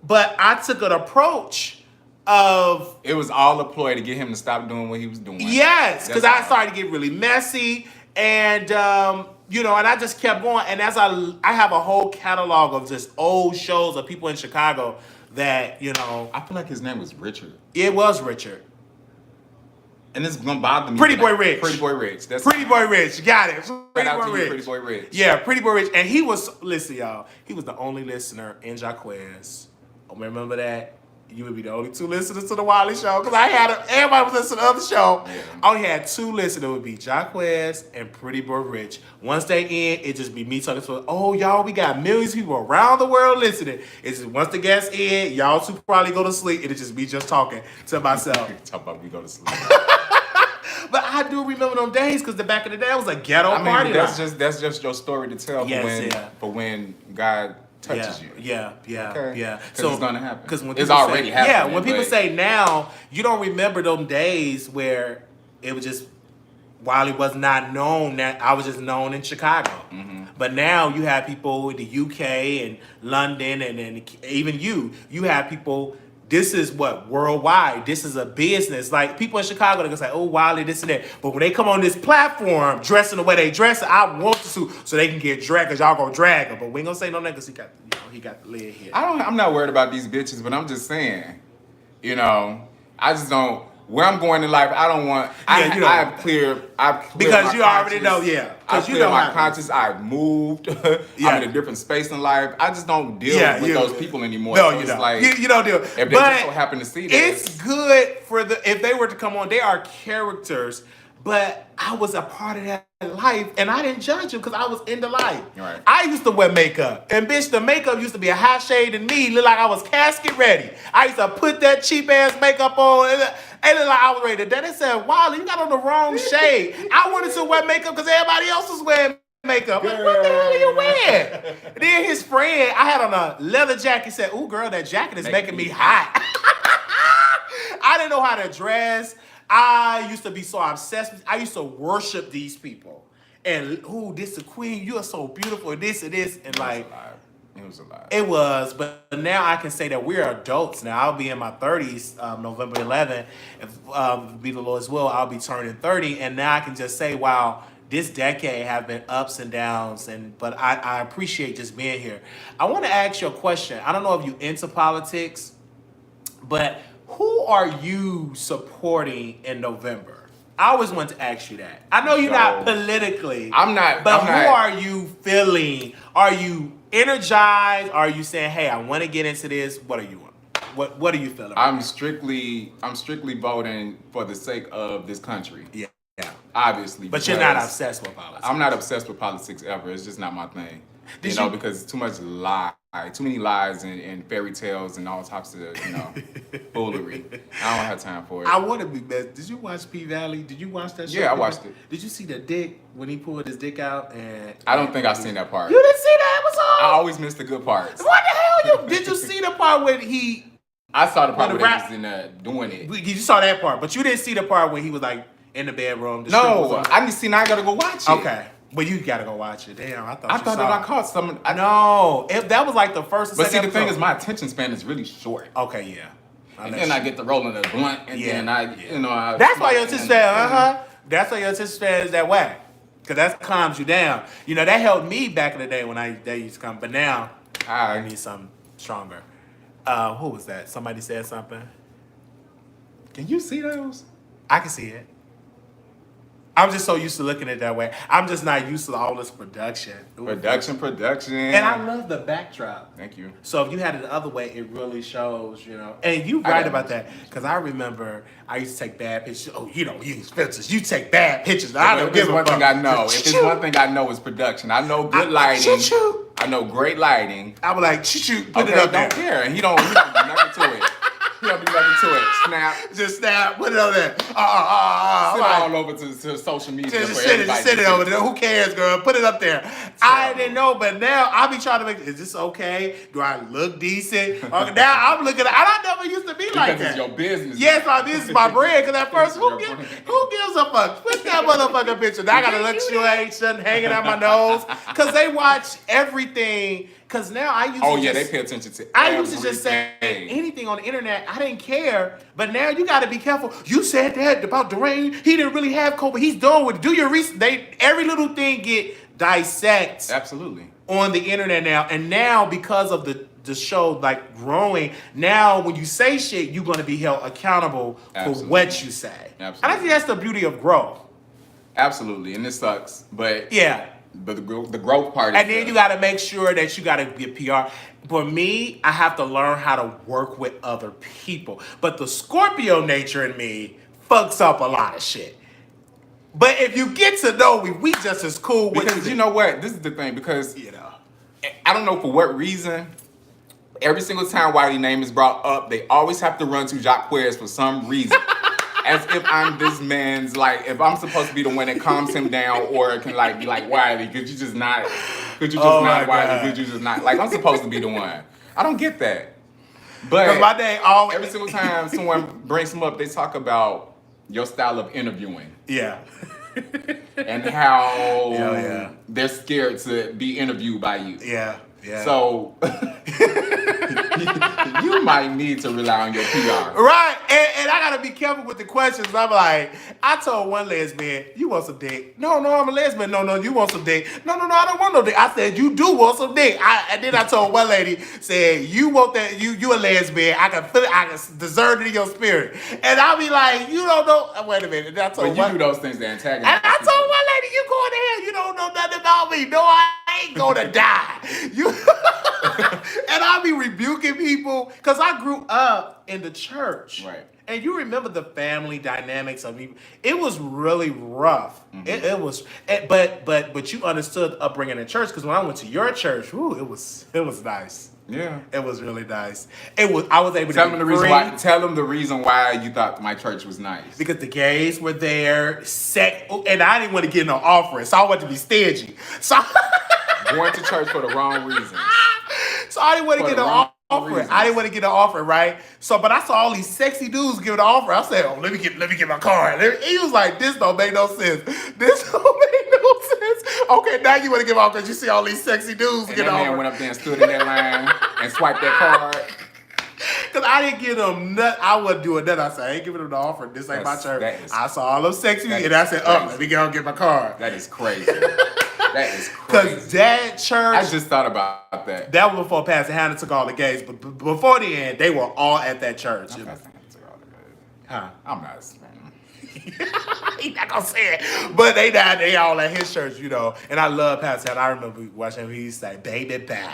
But I took an approach of... It was all a ploy to get him to stop doing what he was doing. Yes, because I started to get really messy. And, and I just kept going. And as I have a whole catalog of just old shows of people in Chicago that, I feel like his name was Richard. It was Richard. And it's going to bother me. Pretty Boy Rich. Pretty Boy Rich. That's Pretty Boy Rich. Got it. Pretty Boy Rich. Yeah, Pretty Boy Rich. And he was, listen, y'all, he was the only listener in Jacques. Remember that? you would be the only 2 listeners to the Wiley Show. Because everybody was listening to the other show. Yeah. I only had 2 listeners. It would be Jacques and Pretty Boy Rich. Once they in, it just be me talking to, oh, y'all, we got millions of people around the world listening. It's just once the guests in, y'all 2 probably go to sleep. And it's just me just talking to myself. Talk about we go to sleep. But I do remember them days because the back of the day, it was a ghetto party. That's just your story to tell Yes, for when God touches you. Yeah. Because it's gonna happen. Because when it's people already say, happening. Yeah, when people say now, you don't remember them days where it was just Wiley was not known. That I was just known in Chicago. Mm-hmm. But now you have people in the UK and London and even you have people. This is what worldwide. This is a business. Like people in Chicago, they're gonna say, "Oh, Wiley, this and that." But when they come on this platform, dressing the way they dress, I want to so they can get dragged. Cause y'all gonna drag them. But we ain't gonna say no niggas. He got the lid here. I'm not worried about these bitches, but I'm just saying, I just don't. Where I'm going in life, I don't want. I've cleared because my you already know, conscience. Because you know my conscience. I've moved. I'm in a different space in life. I just don't deal with those people anymore. No, so you it's don't. like You don't deal. If they just so happen to see this, it's good for if they were to come on. They are characters, but I was a part of that life, and I didn't judge them because I was in the life. Right. I used to wear makeup, and bitch, the makeup used to be a high shade in me, look like I was casket ready. I used to put that cheap ass makeup on, and it looked like I was ready to die. They said, "Wiley, you got on the wrong shade." I wanted to wear makeup because everybody else was wearing makeup. Like, what the hell are you wearing? Then his friend, I had on a leather jacket, said, "Ooh, girl, that jacket is making me hot." I didn't know how to dress. I used to be so obsessed with, I used to worship these people. And, ooh, this is queen, you are so beautiful, and this and this. And like, it was a lie. It was, but now I can say that we're adults now. I'll be in my 30s, November 11th. If be the Lord's will, I'll be turning 30. And now I can just say, wow, this decade have been ups and downs. But I appreciate just being here. I want to ask you a question. I don't know if you into politics, but who are you supporting in November? I always want to ask you that. I know you're not politically. I'm not. But who are you feeling? Are you energized? Are you saying, "Hey, I want to get into this"? What are you on? What are you feeling? I'm strictly voting for the sake of this country. Yeah. Obviously. But you're not obsessed with politics. I'm not obsessed with politics ever. It's just not my thing. Because it's too much too many lies and fairy tales and all types of, foolery. I don't have time for it. I want to be best. Did you watch P Valley? Did you watch that show? Yeah, I watched it. Did you see the dick when he pulled his dick out? And I don't think I've seen that part. You didn't see that episode? I always miss the good parts. What the hell? Did you see the part when he? I saw the part where he was in there doing it. You saw that part, but you didn't see the part when he was like in the bedroom. No, I didn't see. Now I gotta go watch it. Okay. Well, you gotta go watch it. Damn, I thought that I caught some. No, if that was like the first. Or but see, second the thing episode. is, my attention span is really short. Okay, yeah. And then I get the rolling the blunt, and then I. That's why your attention span. That's why your attention span is that whack. Cause that calms you down. That helped me back in the day when they used to come. But now I need something stronger. Who was that? Somebody said something. Can you see those? I can see it. I'm just so used to looking at it that way. I'm just not used to all this production. Production. And I love the backdrop. Thank you. So if you had it the other way, it really shows, And you right about that. Because I remember I used to take bad pictures. Oh, you don't use filters. You take bad pictures. I don't give a fuck. One thing I know. If there's one thing I know is production. I know good lighting. I know great lighting. I was like, choo-choo, put it up there. Don't care. And he don't do nothing to it. He don't do nothing to it. Snap. Just snap. Put it on there. Send it all over to social media. Just send it over there. Who cares, girl? Put it up there. I didn't know, but now I be trying to make. Is this okay? Do I look decent? Now I'm looking at. And I never used to be like that. Because it's your business. Yes, this is my brand. Because at first, who gives a fuck? Put that motherfucking picture. Now I got electrocution hanging out my nose. Because they watch everything. Because now I used to they pay attention to I used to just say anything on the internet. I didn't care. But now you got to be careful. You said that about Dwayne. He didn't really have COVID. He's done with it. Do your research. Every little thing get dissected. Absolutely. On the internet now. And now because of the show like growing, now when you say shit, you're going to be held accountable for what you say. Absolutely. And I think that's the beauty of growth. Absolutely. And it sucks. But yeah. But the growth part. And then you got to make sure that you got to get PR. For me, I have to learn how to work with other people. But the Scorpio nature in me fucks up a lot of shit. But if you get to know me, we just as cool. Because you know what? This is the thing. Because I don't know for what reason. Every single time Wiley's name is brought up, they always have to run to Jacques for some reason. As if I'm this man's, like, if I'm supposed to be the one that calms him down, or can like be like, Wiley, could you just not Wiley, could you just not, like, I'm supposed to be the one. I don't get that. But my day always, every single time someone brings him up, they talk about your style of interviewing. Yeah. And how they're scared to be interviewed by you. Yeah. Yeah. So you might need to rely on your PR. Right. And I gotta be careful with the questions. I'm like, I told one lesbian, you want some dick? No, I'm a lesbian. No, you want some dick? No, I don't want no dick. I said, you do want some dick. And then I told one lady, said, you want that, you a lesbian. I can feel it, I can discern it in your spirit. And I'll be like, you don't know. Wait a minute. And I told but you do those things to antagonize. And I told one lady, you going to hell. You don't know nothing about me. No, I ain't gonna die. And I'll be rebuking people because I grew up in the church. Right. And you remember the family dynamics of me. It was really rough. Mm-hmm. It was, but you understood the upbringing in church because when I went to your church, it was nice. Yeah, it was really nice. I was able to tell them the reason why. Tell them the reason why you thought my church was nice. Because the gays were there, and I didn't want to get no offering, so I wanted to be stingy. So going to church for the wrong reasons. So I didn't want to get an offering. I didn't want to get an offering, right? So, but I saw all these sexy dudes giving an offering. I said, "Oh, let me get my card." He was like, "This don't make no sense. This don't make no sense." Okay, now you want to give off because you see all these sexy dudes get an offering. And that man went up there and stood in that line and swiped that card. Because I didn't give them nothing. I wasn't doing that. I said, I ain't giving them the offering. This ain't my church. I saw all them sexy and I said, let me go and get my card. That is crazy. That is crazy. Because that church... I just thought about that. That was before Pastor Hannah took all the gays. But before the end, they were all at that church. Pastor Hannah took all the gays. Huh? I'm not... He's not gonna say it. But they all at his church, And I love Pastor Hannah. I remember watching him. He used to say, baby, bye.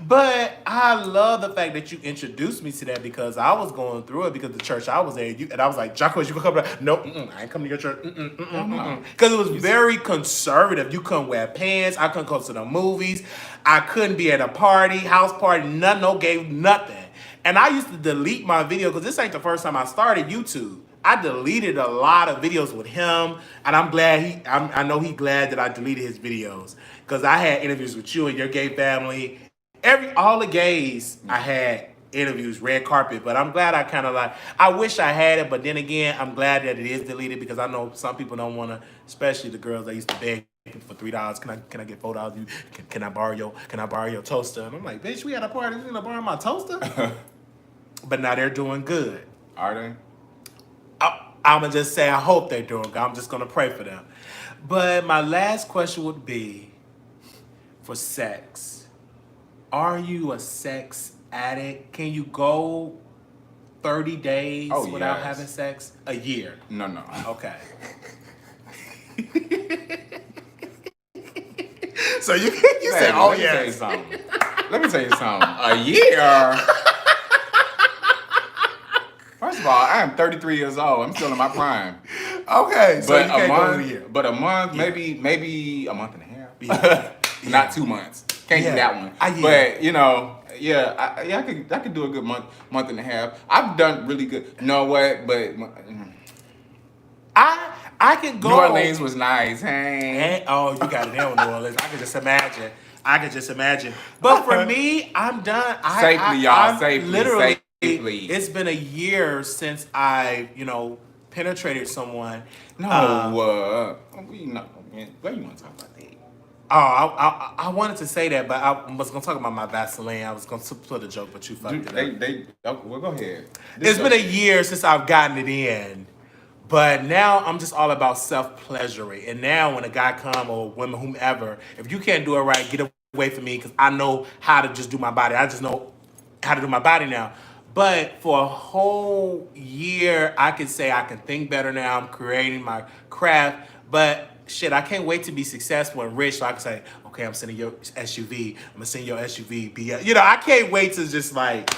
But I love the fact that you introduced me to that because I was going through it because the church I was in, and I was like, Jacques, you gonna come back? No, I ain't coming to your church. Because it was very conservative. You couldn't wear pants. I couldn't go to the movies. I couldn't be at a party, house party, nothing, no gay, nothing. And I used to delete my video because this ain't the first time I started YouTube. I deleted a lot of videos with him, and I'm glad I know he's glad that I deleted his videos because I had interviews with you and your gay family. All the gays I had interviews, red carpet, but I'm glad I wish I had it, but then again, I'm glad that it is deleted because I know some people don't want to, especially the girls that used to beg for $3. Can I get $4? Can I borrow your toaster? And I'm like, bitch, we had a party, you gonna borrow my toaster? But now they're doing good. Are they? I'm gonna just say I hope they're doing good. I'm just gonna pray for them. But my last question would be for sex. Are you a sex addict? Can you go 30 days without having sex? A year? No. Okay. So you said, oh yeah. Let me tell you something. A year? First of all, I am 33 years old. I'm still in my prime. Okay, so but you can't go a year. But a month, maybe a month and a half. Yeah. Not 2 months. Can't do that one. But I could do a good month and a half. I've done really good. You know what? But I can go. New Orleans was nice. Hey. Oh, you got it there with New Orleans. I can just imagine. But for me, I'm done. Safely. Literally, it's been a year since I, penetrated someone. Where you want to talk about that? Oh, I wanted to say that, but I was going to talk about my Vaseline. I was going to put a joke, but you fucked it up. Well, go ahead. It's been a year since I've gotten it in, but now I'm just all about self-pleasuring. And now when a guy come or women, whomever, if you can't do it right, get away from me because I know how to just do my body. I just know how to do my body now. But for a whole year, I can say I can think better now. I'm creating my craft, but shit, I can't wait to be successful and rich so I can say, okay, I'm sending your SUV. I'm gonna send your SUV. I can't wait to just like.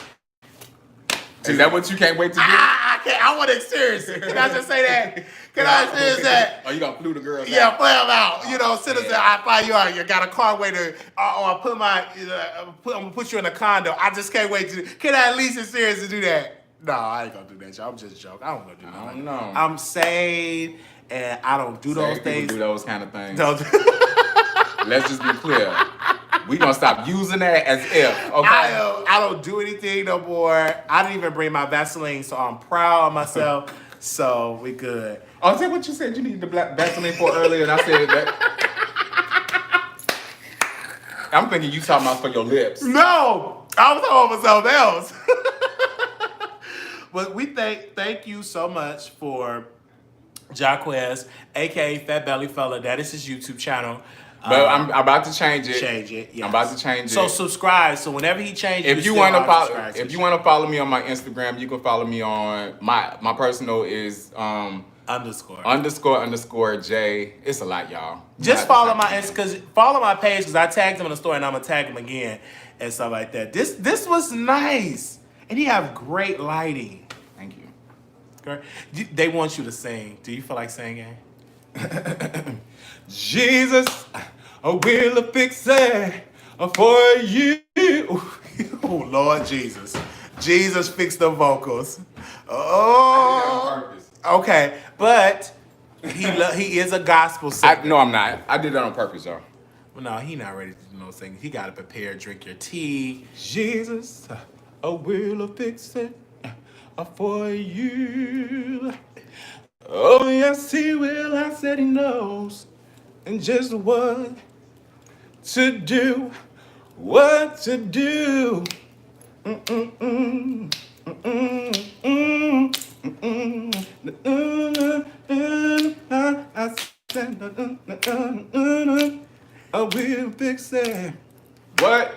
Is that what you can't wait to do? I can't. I want to experience it. Can I just say that? Can I experience that? Oh, you gonna flew the girls Yeah, out? play them out. Citizen, I fly you out. You got a car waiter. I put I'm gonna put you in a condo. I just can't wait to. Can I at least experience to do that? No, I ain't gonna do that, y'all. I'm just joking. I don't gonna do that. I don't know. I'm saved, and I don't do those People things. do those kind of things. Don't. Let's just be clear. We gonna stop using that as if. Okay. I don't do anything no more. I didn't even bring my Vaseline, so I'm proud of myself. So we good. Oh, is that what you said you needed the black Vaseline for earlier? And I said that. I'm thinking you talking about for your lips. No, I was talking about something else. But we thank you so much for Jacques, aka Fat Belly Fella. That is his YouTube channel. But I'm about to change it. Change it. Yes. I'm about to change it. So subscribe. So whenever he changes, If you want to follow me on my Instagram, you can follow me on my personal is __ J. It's a lot, y'all. Just follow my page because I tagged him in the story and I'm gonna tag him again and stuff like that. This was nice, and he have great lighting. Thank you. They want you to sing. Do you feel like singing? Jesus, I will fix it for you. Oh Lord Jesus, Jesus fix the vocals. Oh, okay, but he is a gospel singer. No, I'm not. I did that on purpose, y'all. Well, no, he not ready to do no singing. He got to prepare, drink your tea. Jesus, I will fix it for you. Oh yes, he will. I said he knows, and just what to do. What to do. I will fix it. What?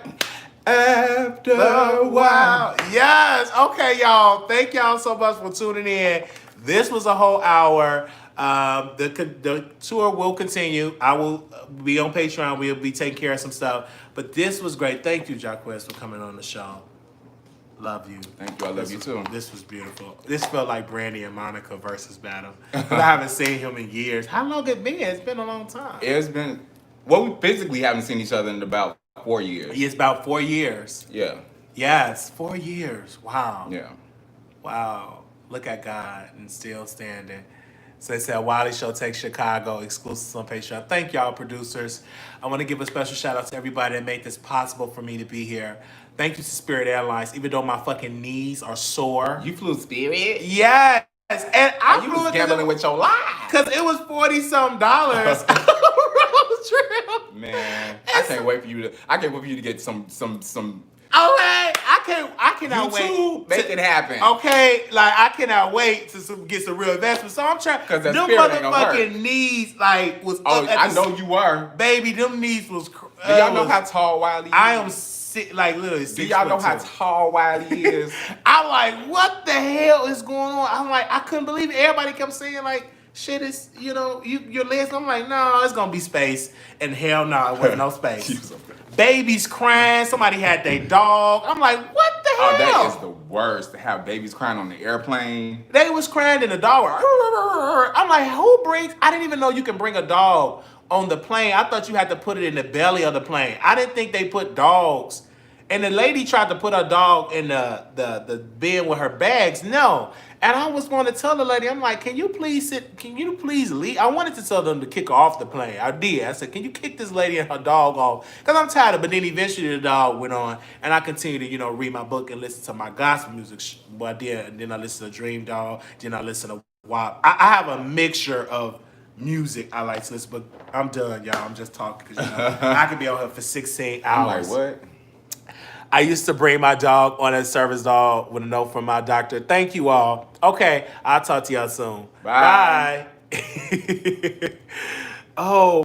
After a while. Yes. Okay, y'all. Thank y'all so much for tuning in. This was a whole hour. The tour will continue. I will be on Patreon. We'll be taking care of some stuff. But this was great. Thank you, Jacques, for coming on the show. Love you. Thank you. I love you too. This was beautiful. This felt like Brandy and Monica versus battle. But I haven't seen him in years. How long it been? It's been a long time. It's been, well, we physically haven't seen each other in about 4 years. It's about 4 years. Yeah. Yes, 4 years. Wow. Yeah. Wow. Look at God and still standing. So they said Wiley Show takes Chicago, exclusives on Patreon. Thank y'all, producers. I want to give a special shout out to everybody that made this possible for me to be here. Thank you to Spirit Airlines, even though my fucking knees are sore. You flew Spirit? Yes. And you was gambling with your life. Because it was $40-something road trip. Man, I can't wait for you to get some Okay, I cannot YouTube, wait. make it happen. Okay, like I cannot wait to get some real investment. So I'm trying. Because that them spirit ain't gonna motherfucking hurt. knees like was. Oh, up at I the, know you were. baby. Them knees was. Do y'all know how tall Wiley is? I am sick, like literally. Do y'all know how tall Wiley is? I'm like, what the hell is going on? I'm like, I couldn't believe it. Everybody kept saying like, shit is, your legs. I'm like, no, it's gonna be space. And hell no, it wasn't no space. Babies crying. Somebody had their dog. I'm like, what the hell? Oh, that is the worst to have babies crying on the airplane. They was crying in the dog. I'm like, who brings? I didn't even know you can bring a dog on the plane. I thought you had to put it in the belly of the plane. I didn't think they put dogs. And the lady tried to put her dog in the bin with her bags. No. And I was going to tell the lady, I'm like, can you please leave? I wanted to tell them to kick her off the plane. I did. I said, can you kick this lady and her dog off? Because I'm tired of it. But then eventually the dog went on. And I continued to, read my book and listen to my gospel music. Well, I did. And then I listened to Dream Dog. Then I listened to WAP. I have a mixture of music I like to listen. But I'm done, y'all. I'm just talking. Because, I could be on here for 16 hours. I'm like, what? I used to bring my dog on a service dog with a note from my doctor. Thank you all. Okay, I'll talk to y'all soon. Bye. Bye. Oh.